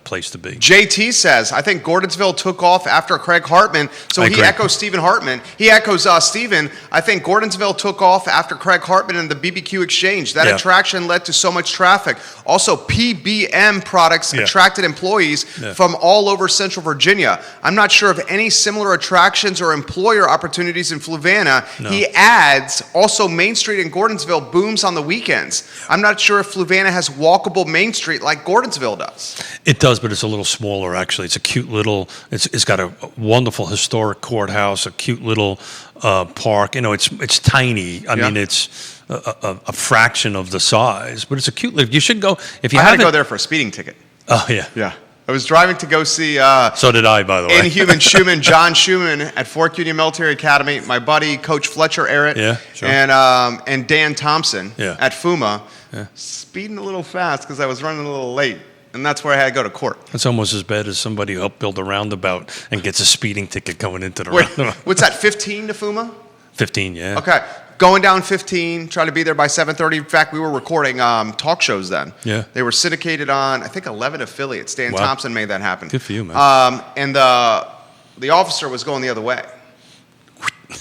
place to be. JT says, I think Gordonsville took off after Craig Hartman. So he echoes Stephen Hartman. He echoes Stephen. I think Gordonsville took off after Craig Hartman and the BBQ Exchange. That attraction led to so much traffic. Also, PBM products attracted employees from all over Central Virginia. I'm not sure of any similar attractions or employer opportunities in Fluvanna. No. He adds, also Main Street in Gordonsville booms on the weekends. I'm not sure if Fluvanna has walkable Main Street like Gordonsville does. It does, but it's a little smaller, actually. It's a cute little, it's got a wonderful historic courthouse, a cute little park. It's tiny. I mean, it's a fraction of the size, but it's a cute little, you should go. If you I had to go there for a speeding ticket. Oh, yeah. Yeah. I was driving to go see... so did I, by the way. Inhuman Schumann, John Schumann at Fort Union Military Academy. My buddy, Coach Fletcher Arrett. Yeah, sure. And Dan Thompson at FUMA. Yeah. Speeding a little fast because I was running a little late. And that's where I had to go to court. That's almost as bad as somebody who helped build a roundabout and gets a speeding ticket going into the Wait, roundabout. What's that, 15 to FUMA? 15, yeah. Okay. Going down 15, trying to be there by 7:30. In fact, we were recording talk shows then. Yeah. They were syndicated on, I think, 11 affiliates. Dan Thompson made that happen. Good for you, man. And the officer was going the other way.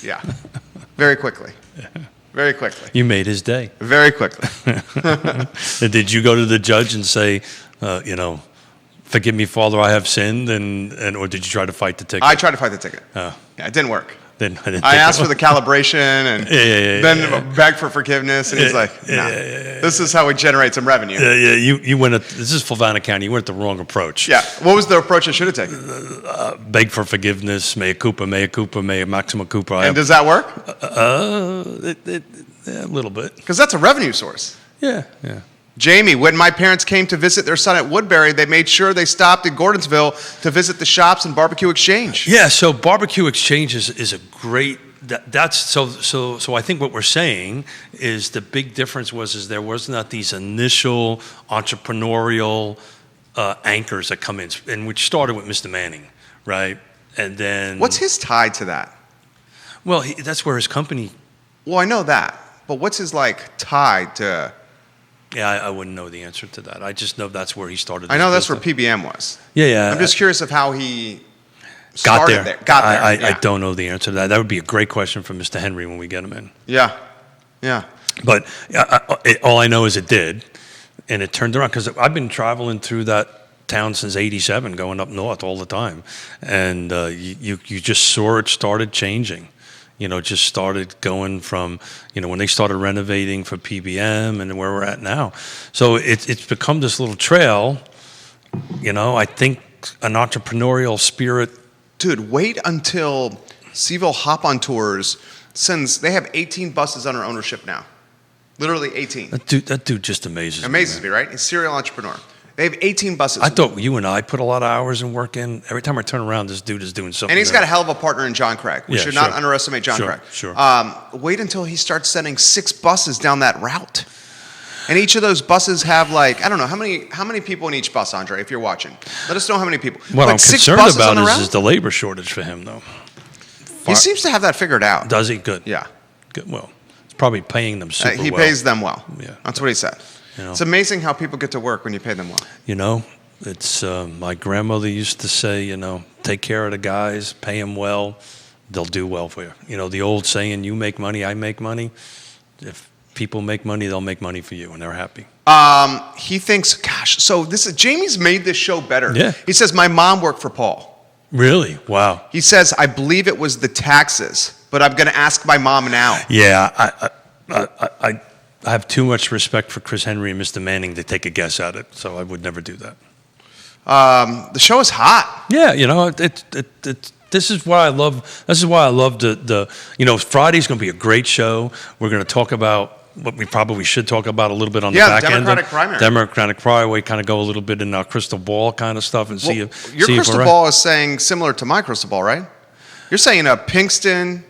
Yeah. Very quickly. Very quickly. You made his day. Very quickly. Did you go to the judge and say, forgive me, Father, I have sinned, or did you try to fight the ticket? I tried to fight the ticket. Oh. Yeah, it didn't work. I asked for the calibration and then begged for forgiveness, and he's like, nah, this is how we generate some revenue. Yeah, you went this is Fluvanna County, you went the wrong approach. Yeah, what was the approach I should have taken? Beg for forgiveness, mea culpa, maxima culpa. And does that work? A little bit. Because that's a revenue source. Yeah. Jamie, when my parents came to visit their son at Woodbury, they made sure they stopped in Gordonsville to visit the shops and Barbecue Exchange. Yeah, so Barbecue Exchange is a great. That's so. I think what we're saying is the big difference is there was not these initial entrepreneurial anchors that come in, and which started with Mr. Manning, right? And then what's his tie to that? Well, that's where his company. Well, I know that, but what's his tie to? Yeah, I wouldn't know the answer to that. I just know that's where he started. I know that's where PBM was. Yeah. I'm just curious of how he got there. I don't know the answer to that. That would be a great question for Mr. Henry when we get him in. Yeah. But all I know is it did, and it turned around because I've been traveling through that town since '87, going up north all the time, and you just saw it started changing. Just started going from, when they started renovating for PBM and where we're at now. So it's become this little trail, I think an entrepreneurial spirit. Dude, wait until CVille Hop On Tours they have 18 buses under ownership now. Literally 18. That dude just amazes me. Amazes me, right? He's a serial entrepreneur. They have 18 buses. I thought you and I put a lot of hours and work in. Every time I turn around, this dude is doing something. And he's got a hell of a partner in John Craig. We should not underestimate John Craig. Sure. Wait until he starts sending 6 buses down that route. And each of those buses have I don't know, how many people in each bus, Andre, if you're watching? Let us know how many people. What I'm concerned about is the labor shortage for him, though. He seems to have that figured out. Does he? Good. Yeah. Good. Well, it's probably paying them super well. He pays them well. Yeah. That's what he said. It's amazing how people get to work when you pay them well. It's my grandmother used to say, take care of the guys, pay them well, they'll do well for you. The old saying, you make money, I make money. If people make money, they'll make money for you, and they're happy. He thinks, gosh, so Jamie's made this show better. Yeah. He says, my mom worked for Paul. Really? Wow. He says, I believe it was the taxes, but I'm going to ask my mom now. Yeah, I have too much respect for Chris Henry and Mr. Manning to take a guess at it, so I would never do that. The show is hot. Yeah, this is why I love. This is why I love the. Friday's going to be a great show. We're going to talk about what we probably should talk about a little bit on the back end. Democratic primary. We kind of go a little bit in our crystal ball kind of stuff and see if your crystal ball is saying similar to my crystal ball, right? You're saying Pinkston.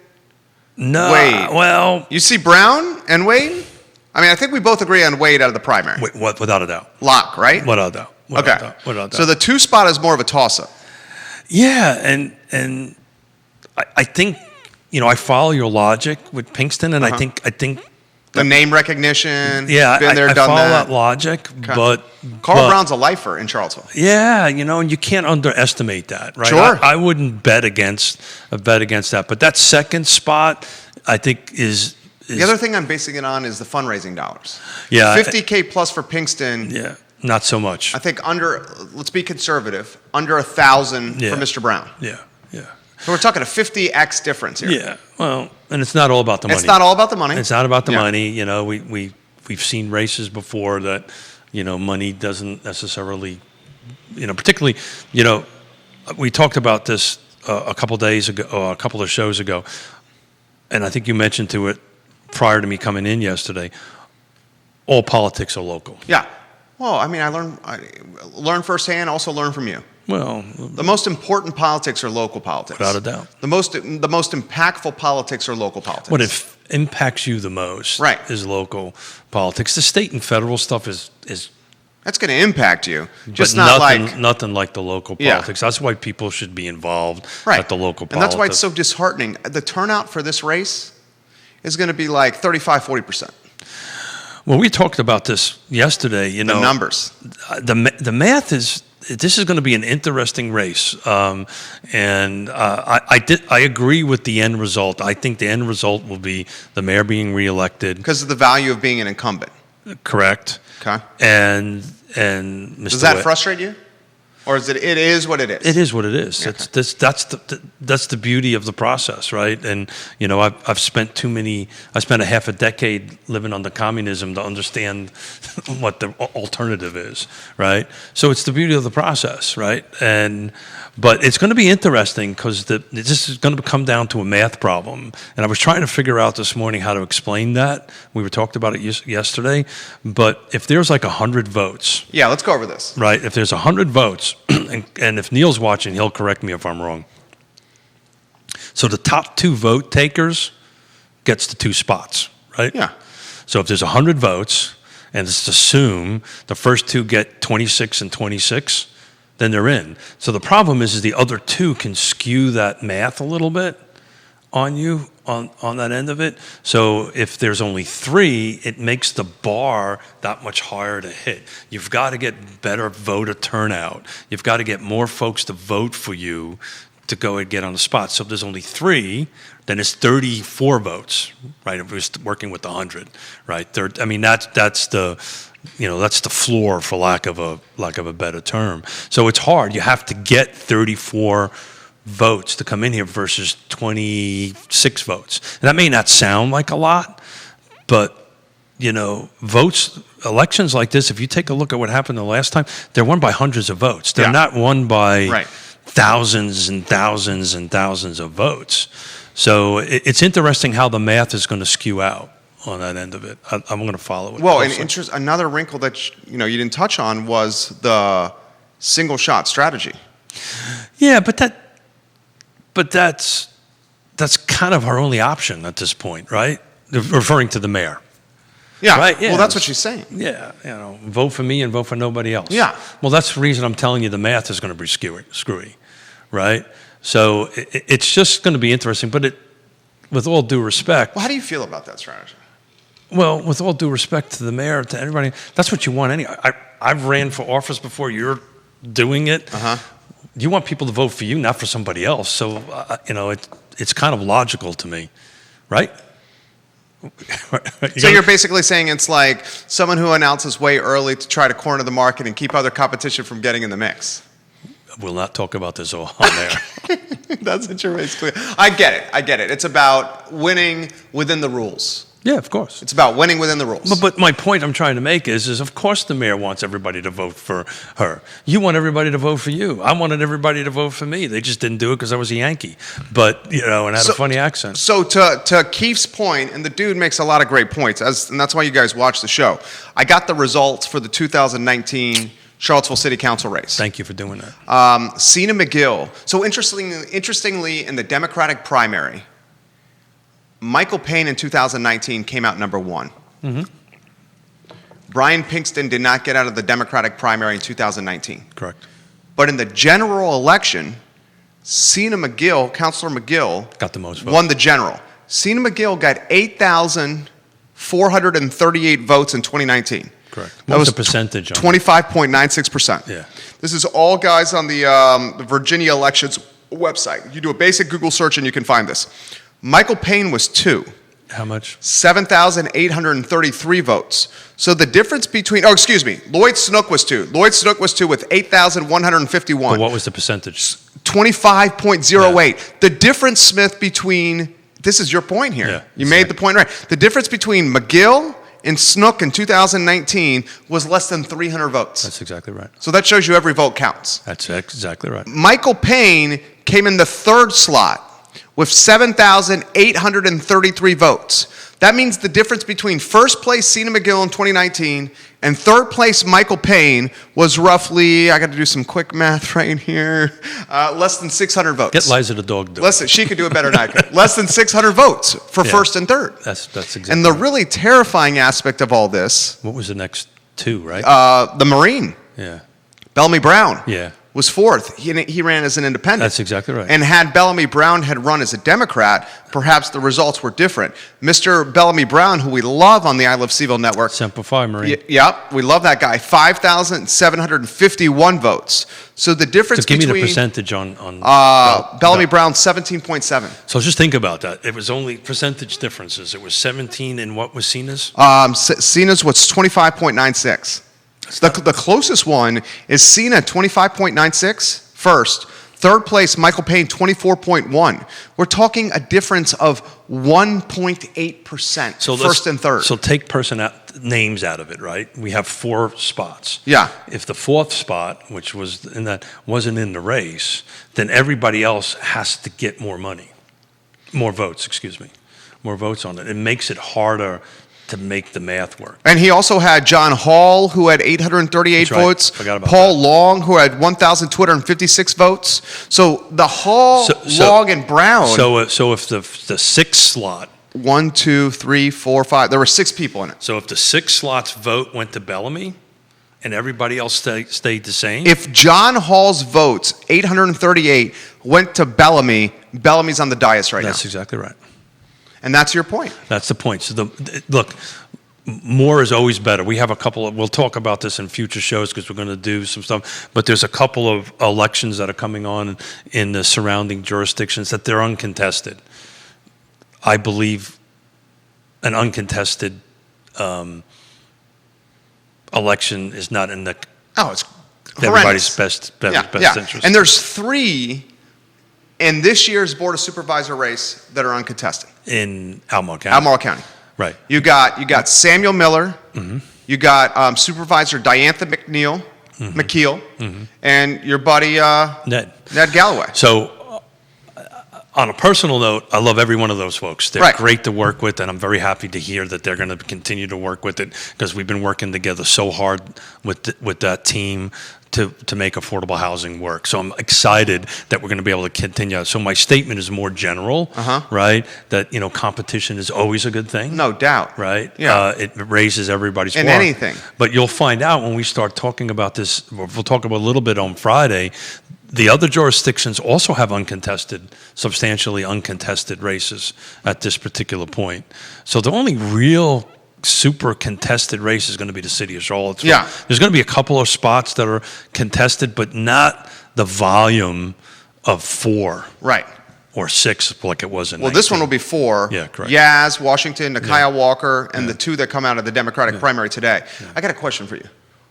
No, Wade. Well, you see Brown and Wade. I mean, I think we both agree on Wade out of the primary. Without a doubt. Lock, right? Without a doubt. Okay. So the 2 spot is more of a toss-up. Yeah, and I think I follow your logic with Pinkston, and I think the name recognition. Yeah, been there, I done follow that. Logic, Okay. but Carl Brown's a lifer in Charlottesville. Yeah, and you can't underestimate that, right? Sure. I wouldn't bet against that, but that second spot, I think is the other thing I'm basing it on is the fundraising dollars. Yeah, $50K plus for Pinkston. Yeah, not so much. I think let's be conservative, under 1,000 for Mr. Brown. Yeah. So we're talking a 50x difference here. Yeah, well, and it's not all about the money. It's not all about the money. It's not about the money. We've seen races before that, money doesn't necessarily, particularly, we talked about this a couple days ago, a couple of shows ago, and I think you mentioned to it prior to me coming in yesterday. All politics are local. Yeah. Well, I mean, I learn firsthand, also learn from you. Well, the most important politics are local politics. Without a doubt. The most impactful politics are local politics. What impacts you the most is local politics. The state and federal stuff is that's going to impact you. Just nothing like the local politics. That's why people should be involved at the local politics. And that's why it's so disheartening. The turnout for this race is going to be like 35-40%. Well, we talked about this yesterday. The numbers. The math is. This is going to be an interesting race, and I agree with the end result. I think the end result will be the mayor being reelected because of the value of being an incumbent. Correct. Okay. And Mr. Does that frustrate you? Or is it is what it is? It is what it is. Okay. That's the beauty of the process, right? And I've spent a half a decade living under communism to understand what the alternative is, right? So it's the beauty of the process, right? But it's going to be interesting because this is going to come down to a math problem. And I was trying to figure out this morning how to explain that. We talked about it yesterday. But if there's like 100 votes. Yeah, let's go over this. Right. If there's 100 votes, and if Neil's watching, he'll correct me if I'm wrong. So the top 2 vote takers gets the 2 spots, right? Yeah. So if there's 100 votes, and let's assume the first 2 get 26 and 26, then they're in. So the problem is the other 2 can skew that math a little bit on you on that end of it. So if there's only 3, it makes the bar that much higher to hit. You've got to get better voter turnout. You've got to get more folks to vote for you to go and get on the spot. So if there's only 3, then it's 34 votes, right? If we're working with 100, right? I mean, that's the floor, for lack of a better term. So it's hard. You have to get 34 votes to come in here versus 26 votes. And that may not sound like a lot, but elections like this, if you take a look at what happened the last time, they're won by hundreds of votes. They're not won by thousands and thousands and thousands of votes. So it's interesting how the math is going to skew out on that end of it. I'm going to follow it. Well, and another wrinkle that you didn't touch on was the single shot strategy. Yeah, but that's kind of our only option at this point, right? Referring to the mayor. Yeah. Right? Yeah. Well, that's what she's saying. Yeah. Vote for me and vote for nobody else. Yeah. Well, that's the reason I'm telling you the math is going to be screwy, right? So it's just going to be interesting. But with all due respect, Well, how do you feel about that strategy? well, with all due respect to the mayor, to everybody, that's what you want anyway. I've ran for office before. You're doing it. You want people to vote for you, not for somebody else. So it's kind of logical to me, right? So you're basically saying it's like someone who announces way early to try to corner the market and keep other competition from getting in the mix. We'll not talk about this on there. That's what you're basically. I get it. It's about winning within the rules. Yeah, of course. It's about winning within the rules. But my point I'm trying to make is of course the mayor wants everybody to vote for her. You want everybody to vote for you. I wanted everybody to vote for me. They just didn't do it because I was a Yankee. But, and had a funny accent. So to Keith's point, and the dude makes a lot of great points, and that's why you guys watch the show. I got the results for the 2019 Charlottesville City Council race. Thank you for doing that. Cena McGill. So interestingly, in the Democratic primary, Michael Payne in 2019 came out number one. Brian Pinkston did not get out of the Democratic primary in 2019. Correct. But in the general election, Cena McGill, Councilor McGill, got the most votes. Won the general. Cena McGill got 8,438 votes in 2019. Correct. That was the percentage? 25.96%. Yeah. This is all guys on the Virginia elections website. You do a basic Google search and you can find this. Michael Payne was 2. How much? 7,833 votes. So the difference between, Lloyd Snook was 2. Lloyd Snook was 2 with 8,151. But what was the percentage? 25.08. Yeah. The difference, Smith, between, this is your point here. Yeah, you made the point right. The difference between McGill and Snook in 2019 was less than 300 votes. That's exactly right. So that shows you every vote counts. That's exactly right. Michael Payne came in the third slot with 7,833 votes. That means the difference between first place Cena McGill in 2019 and third place Michael Payne was roughly, I got to do some quick math right here, less than 600 votes. Get Liza the dog do it. She could do it better than I could. Less than 600 votes for first and third. That's exactly And the really terrifying aspect of all this, what was the next two, right? the Marine, Yeah. Bellamy Brown, Yeah. was fourth. He ran as an independent. That's exactly right. And had Bellamy Brown had run as a Democrat, perhaps the results were different. Mr. Bellamy Brown, who we love on the I Love CVille Network. Semper Fi, Marie. Yep, we love that guy. 5,751 votes. So the difference So give between me the percentage on Bellamy Brown, 17.7. So just think about that. It was only percentage differences. It was 17 and what was Cena's? Cena's was 25.96. The closest one is Cena, 25.96 first. Third place, Michael Payne, 24.1. We're talking a difference of 1.8%, first and third. So take names out of it, right? We have 4 spots. Yeah. If the 4th spot, which wasn't in the race, then everybody else has to get more votes on it. It makes it harder to make the math work. And he also had John Hall, who had 838 That's right. votes. Forgot about Paul that. Long, who had 1,256 votes. So the Hall, Long, and Brown. So if the 6th slot. 1, 2, 3, 4, 5. There were 6 people in it. So if the 6 slots vote went to Bellamy, and everybody else stayed the same. If John Hall's votes, 838, went to Bellamy, Bellamy's on the dais right now. That's exactly right. And that's your point. That's the point. So look, more is always better. We have we'll talk about this in future shows because we're going to do some stuff, but there's a couple of elections that are coming on in the surrounding jurisdictions that they're uncontested. I believe an uncontested election is not in everybody's best interest. And there's 3 in this year's Board of Supervisor race that are uncontested. In Albemarle County. Albemarle County. Right. You got Samuel Miller. Mm-hmm. You got Supervisor Diantha McKeel, and your buddy Ned Galloway. So, on a personal note, I love every one of those folks. They're great to work with, and I'm very happy to hear that they're going to continue to work with it because we've been working together so hard with that team to make affordable housing work. So I'm excited that we're going to be able to continue. So my statement is more general, right? That, competition is always a good thing. No doubt. Right? Yeah. It raises everybody's in bar. anything. But you'll find out when we start talking about this, we'll talk about a little bit on Friday, the other jurisdictions also have substantially uncontested races at this particular point. So the only real super contested race is going to be the city of Charlottesville. Yeah. There's going to be a couple of spots that are contested, but not the volume of 4. Right. Or 6, like it was in. Well, 19. this one will be 4. Yeah, correct. Yaz, Washington, Nakia Walker, and the 2 that come out of the Democratic primary today. I got a question for you.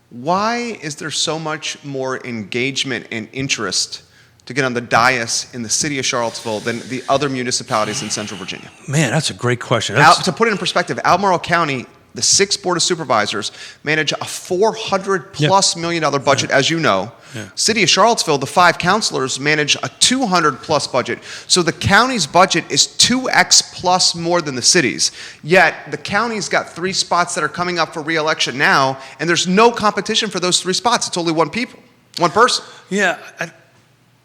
Why is there so much more engagement and interest to get on the dais in the city of Charlottesville than the other municipalities in Central Virginia? Man, that's a great question. To put it in perspective, Albemarle County, the 6th Board of Supervisors, manage a $400+ million budget, as you know. Yeah. City of Charlottesville, the 5 councilors manage a $200+ budget. So the county's budget is 2x plus more than the city's. Yet the county's got 3 spots that are coming up for re-election now, and there's no competition for those 3 spots. It's only one person. Yeah,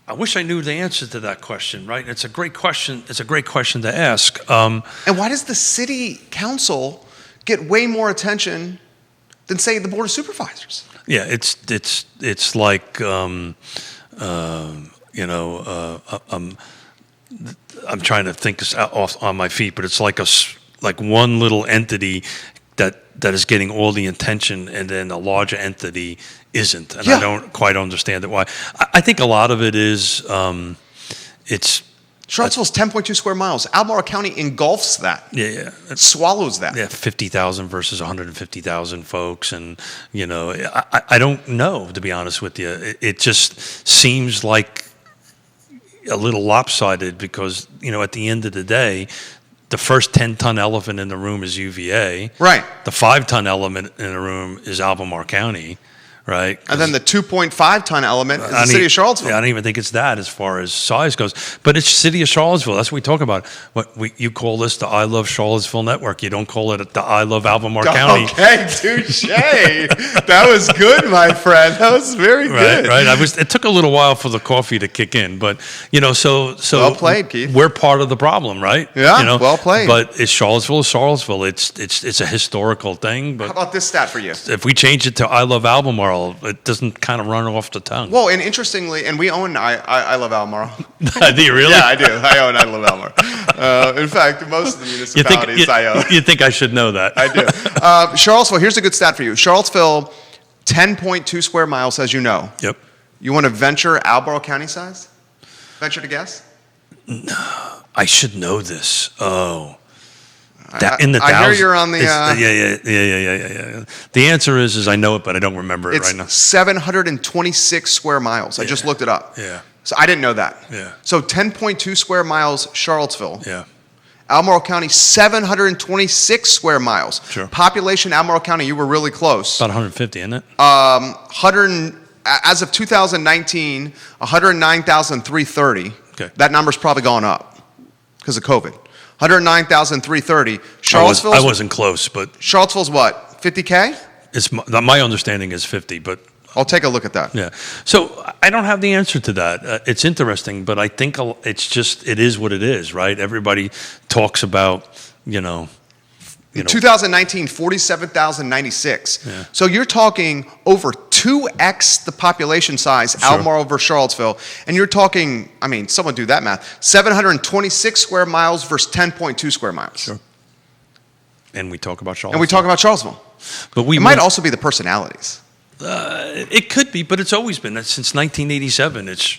I wish I knew the answer to that question, right? It's a great question. It's a great question to ask. And why does the city council get way more attention than, say, the Board of Supervisors? Yeah, it's like I'm trying to think this off on my feet, but it's like one little entity that is getting all the attention, and then a larger entity isn't, and I don't quite understand it. Why? I think a lot of it is it's. Charlottesville's 10.2 square miles. Albemarle County engulfs that. Yeah. It swallows that. Yeah, 50,000 versus 150,000 folks. And, I don't know, to be honest with you. It just seems like a little lopsided because, at the end of the day, the first 10-ton elephant in the room is UVA. Right. The 5-ton element in the room is Albemarle County. Right. And then the 2.5-ton element is the city of Charlottesville. Yeah, I don't even think it's that as far as size goes. But it's city of Charlottesville. That's what we talk about. You call this the I Love Charlottesville Network. You don't call it the I Love Albemarle County. Okay, touche. That was good, my friend. That was very good. Right. It took a little while for the coffee to kick in, but so well played, Keith. We're part of the problem, right? Yeah, well played. But it's Charlottesville. It's a historical thing. But how about this stat for you? If we change it to I Love Albemarle, it doesn't kind of run off the tongue. Well, and interestingly, and we own I Love Albemarle. Do you really? Yeah, I do. I own I Love Albemarle. In fact, most of the municipalities I own. You think I should know that? I do. Charlottesville, here's a good stat for you. Charlottesville, 10.2 square miles, as you know. Yep. You want to venture Albemarle County size? Venture to guess? No, I should know this. Oh. I hear you're on the. Yeah. The answer is I know it, but I don't remember it right now. It's 726 square miles. I just looked it up. Yeah. So I didn't know that. Yeah. So 10.2 square miles, Charlottesville. Yeah. Albemarle County, 726 square miles. Sure. Population, Albemarle County, you were really close. About 150, isn't it? As of 2019, 109,330. Okay. That number's probably gone up because of COVID. 109,330. Charlottesville. I wasn't close, but Charlottesville's what? 50K? My understanding is 50, but I'll take a look at that. Yeah. So I don't have the answer to that. It's interesting, but I think it is what it is, right? Everybody talks about, In 2019, 47,096. Yeah. So you're talking over 2x the population size, Sure. Albemarle versus Charlottesville. And you're talking, someone do that math, 726 square miles versus 10.2 square miles. Sure. And we talk about Charlottesville. And we talk about Charlottesville. But it might also be the personalities. It could be, but it's always been. Since 1987. It's,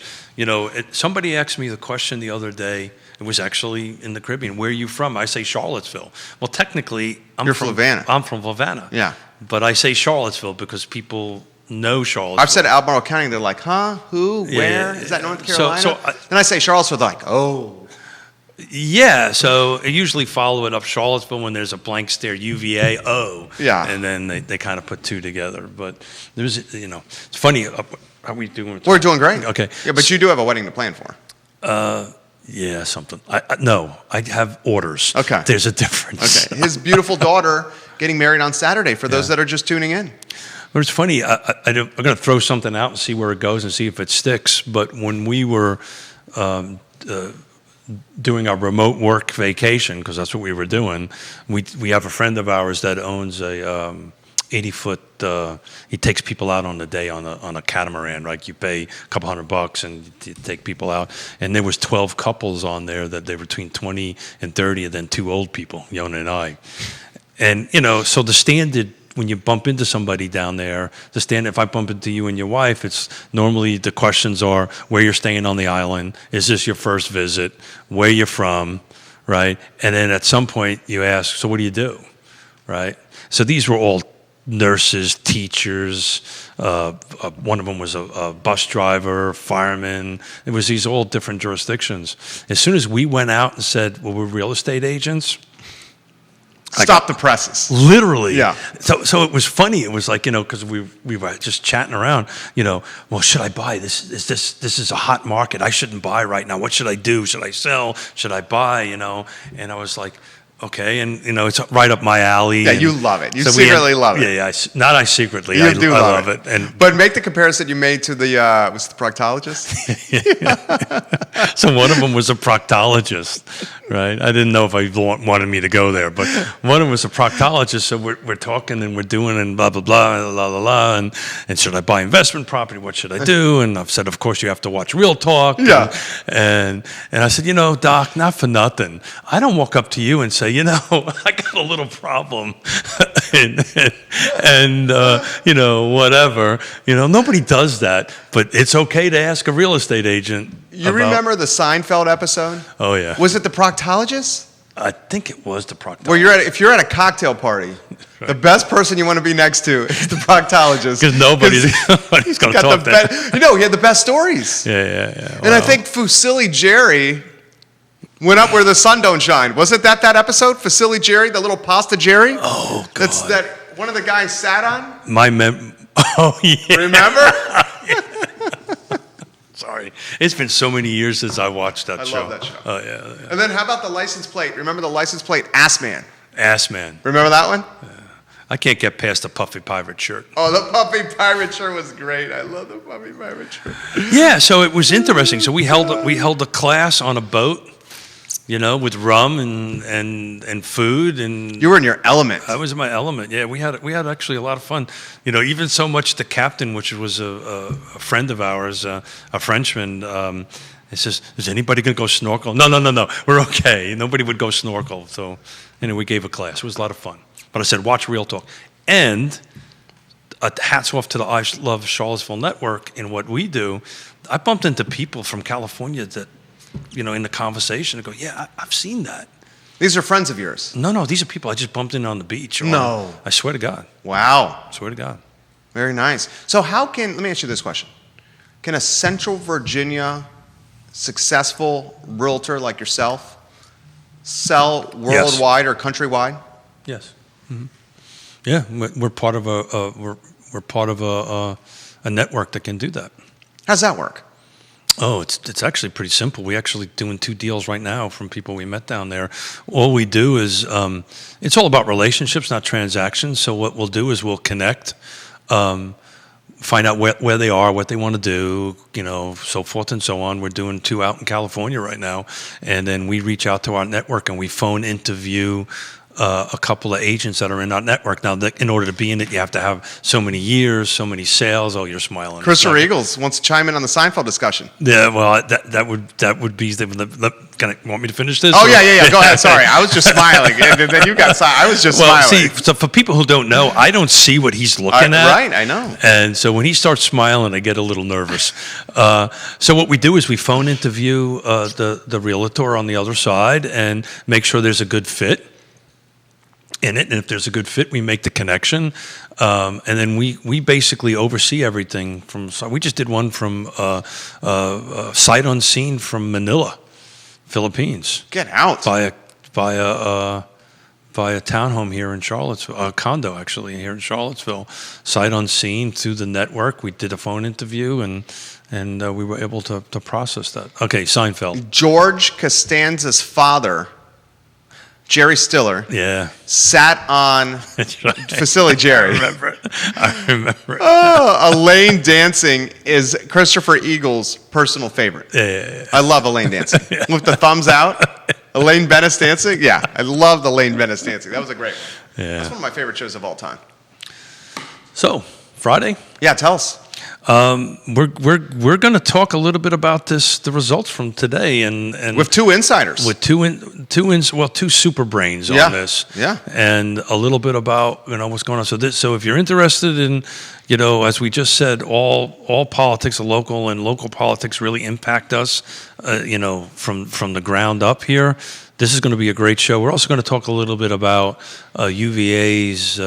somebody asked me the question the other day. It was actually in the Caribbean. Where are you from? I say Charlottesville. Well, technically, You're from Havana. I'm from Havana. Yeah. But I say Charlottesville because people know Charlottesville. I've said Albemarle County, they're like, huh? Who? Yeah, Where? yeah, Is that North yeah. Carolina? Then I say Charlottesville, they're like, oh. Yeah, so I usually follow it up Charlottesville when there's a blank stare, UVA, O. Yeah. And then they kind of put two together. But there's, it's funny. How are we doing? We're doing great. Okay. Yeah, but you do have a wedding to plan for. Yeah, something. No, I have orders. Okay. There's a difference. Okay. His beautiful daughter getting married on Saturday for those that are just tuning in. But it's funny. I'm going to throw something out and see where it goes and see if it sticks. But when we were doing our remote work vacation, because that's what we were doing, we have a friend of ours that owns a 80-foot. He takes people out on the day on a catamaran, right? You pay a couple $100 and you take people out. And there was 12 couples on there that they were between 20 and 30, and then 2 old people, Yonna and I. And so the standard when you bump into somebody down there, the standard. If I bump into you and your wife, it's normally the questions are where you're staying on the island. Is this your first visit? Where you're from? Right? And then at some point you ask, so what do you do? Right? So these were all nurses, teachers, one of them was a bus driver, fireman. It was these all different jurisdictions. As soon as we went out and said, well, we're real estate agents. Stop the presses. Literally. Yeah. So it was funny. It was like, because we were just chatting around, well, should I buy? This is a hot market. I shouldn't buy right now. What should I do? Should I sell? Should I buy? And I was like, okay, and it's right up my alley. Yeah, you love it. You secretly love it. Yeah. Not I secretly. I love it. But make the comparison you made to the was it the proctologist? So one of them was a proctologist, right? I didn't know if I wanted me to go there, but one of them was a proctologist. So we're talking and we're doing and blah blah blah la la la and should I buy investment property? What should I do? And I've said, of course, you have to watch Real Talk. Yeah. And I said, Doc, not for nothing. I don't walk up to you and say, I got a little problem, and whatever. Nobody does that, but it's okay to ask a real estate agent. You remember the Seinfeld episode? Oh yeah. Was it the proctologist? I think it was the proctologist. Where if you're at a cocktail party, right, the best person you want to be next to is the proctologist. Because nobody's going to talk that. He had the best stories. Yeah. And I think Fusilli Jerry went up where the sun don't shine. Wasn't that episode? Fusilli Jerry, the little pasta Jerry? Oh, God. That's that one of the guys sat on? Oh, yeah. Remember? Sorry. It's been so many years since I watched that show. I love that show. Oh, yeah. And then how about the license plate? Remember the license plate? Ass Man. Ass Man. Remember that one? Yeah. I can't get past the puffy pirate shirt. Oh, the puffy pirate shirt was great. I love the puffy pirate shirt. Yeah, so it was interesting. So we held a class on a boat, with rum and food, and you were in your element. I was in my element. Yeah, we had actually a lot of fun. Even so much the captain, which was a friend of ours, a Frenchman. He says, "Is anybody going to go snorkel?" No. We're okay. Nobody would go snorkel. So, we gave a class. It was a lot of fun. But I said, watch Real Talk, and hats off to the I Love Charlottesville Network in what we do. I bumped into people from California that, in the conversation, and go, yeah, I've seen that. These are friends of yours? No, these are people I just bumped into on the beach. No. I swear to God. Wow. I swear to God. Very nice. So let me ask you this question. Can a Central Virginia successful realtor like yourself sell worldwide or countrywide? Yes. Mm-hmm. Yeah, we're part of we're part of a network that can do that. How's that work? Oh, it's actually pretty simple. We're actually doing 2 deals right now from people we met down there. All we do is, it's all about relationships, not transactions. So what we'll do is we'll connect, find out where they are, what they want to do, so forth and so on. We're doing 2 out in California right now. And then we reach out to our network and we phone interview a couple of agents that are in our network. Now, in order to be in it, you have to have so many years, so many sales. Oh, you're smiling. Christopher Eagles wants to chime in on the Seinfeld discussion. Yeah, well, that would be. Want me to finish this? Oh, yeah. Go ahead. Sorry, I was just smiling, and then you got silent. I was just smiling. See, so for people who don't know, I don't see what he's looking at. Right, I know. And so when he starts smiling, I get a little nervous. So what we do is we phone interview the realtor on the other side and make sure there's a good fit in it, and if there's a good fit, we make the connection, and then we basically oversee everything from. So we just did one from sight unseen from Manila, Philippines. Get out. By a townhome here in Charlottesville, a condo actually here in Charlottesville, sight unseen through the network. We did a phone interview and we were able to process that. Okay, Seinfeld. George Costanza's father, Jerry Stiller, sat on Fusilli Jerry. I remember it. Oh, Elaine Dancing is Christopher Eagles' personal favorite. Yeah. I love Elaine Dancing. With the thumbs out. Elaine Bennis Dancing? Yeah, I love Elaine Bennis Dancing. That was a great one. Yeah. That's one of my favorite shows of all time. So, Friday, Yeah, tell us. we're going to talk a little bit about the results from today, and With two insiders. with two super brains Yeah, on this, yeah. and a little bit about what's going on. So if you're interested in, as we just said, all politics are local, and local politics really impact us, from the ground up here. This is going to be a great show. We're also going to talk a little bit about UVA's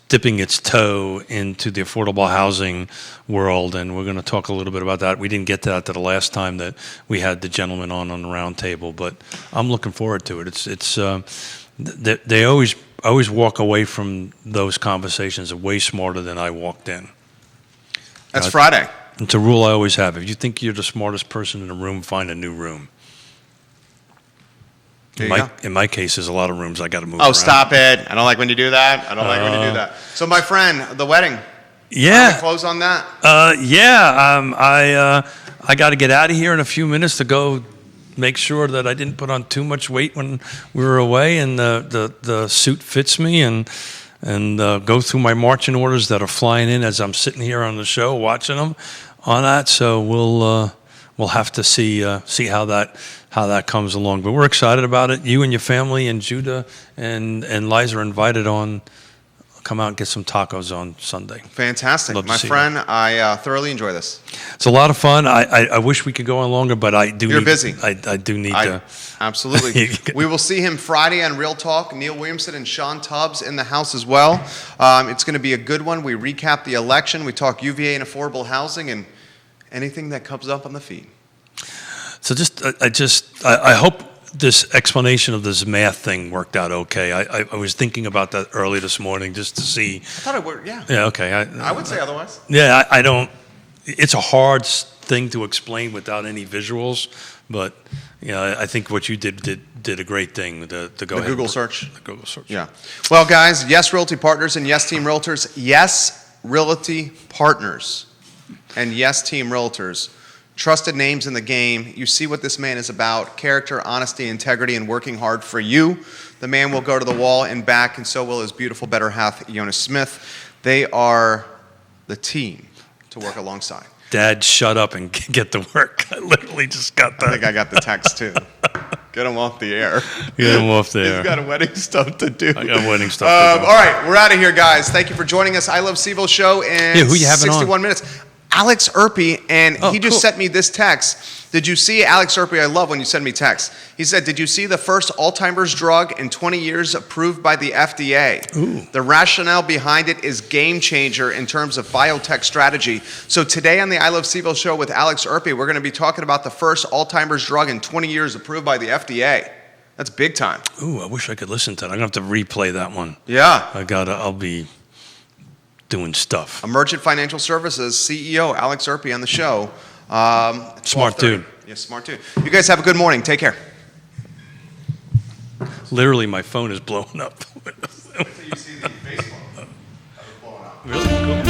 dipping its toe into the affordable housing world, and we're going to talk a little bit about that. We didn't get to that the last time that we had the gentleman on the round table, but I'm looking forward to it. It's they always walk away from those conversations way smarter than I walked in. That's Friday. It's a rule I always have. If you think you're the smartest person in the room, find a new room. In my case, there's a lot of rooms I got to move around. Oh, stop it. I don't like when you do that. I don't like when you do that. So, my friend, the wedding. Yeah. How do we close on that? I got to get out of here in a few minutes to go make sure that I didn't put on too much weight when we were away, and the suit fits me, and go through my marching orders that are flying in as I'm sitting here on the show watching them on that. So we'll have to see how that comes along. But we're excited about it. You and your family and Judah and Liza are invited on. Come out and get some tacos on Sunday. Fantastic. My friend, I thoroughly enjoy this. It's a lot of fun. I wish we could go on longer, but I do. You're busy. I do need to. Absolutely. We will see him Friday on Real Talk. Neil Williamson and Sean Tubbs in the house as well. It's going to be a good one. We recap the election. We talk UVA and affordable housing and anything that comes up on the feed. So I hope this explanation of this math thing worked out okay. I was thinking about that early this morning just to see. I thought it worked, yeah. Yeah, okay. I would say otherwise. Yeah, I don't. It's a hard thing to explain without any visuals, but I think what you did a great thing. The Google search. The Google search. Yeah. Well, guys, Yes Realty Partners and Yes Team Realtors. Yes Realty Partners and Yes Team Realtors. Trusted names in the game. You see what this man is about: character, honesty, integrity, and working hard for you. The man will go to the wall and back, and so will his beautiful better half, Yonna Smith. They are the team to work alongside. Dad, shut up and get to work. I literally just got that. I think I got the text too. Get him off the air. Get him off the air. He's got wedding stuff to do. I got wedding stuff to do. All right, we're out of here, guys. Thank you for joining us. I Love CVille show in who you having 61 on? minutes. Alex Erpy, and he just sent me this text. Did you see, Alex Erpy, I love when you send me texts. He said, did you see the first Alzheimer's drug in 20 years approved by the FDA? Ooh. The rationale behind it is game changer in terms of biotech strategy. So today on the I Love CVille show with Alex Erpy, we're going to be talking about the first Alzheimer's drug in 20 years approved by the FDA. That's big time. Ooh, I wish I could listen to that. I'm going to have to replay that one. Yeah. I'll be doing stuff. Emergent Financial Services CEO Alex Erpy on the show. Smart dude. Yeah, smart dude. You guys have a good morning. Take care. Literally, my phone is blowing up. Wait till you see the baseball. Blowing up. Really? Cool.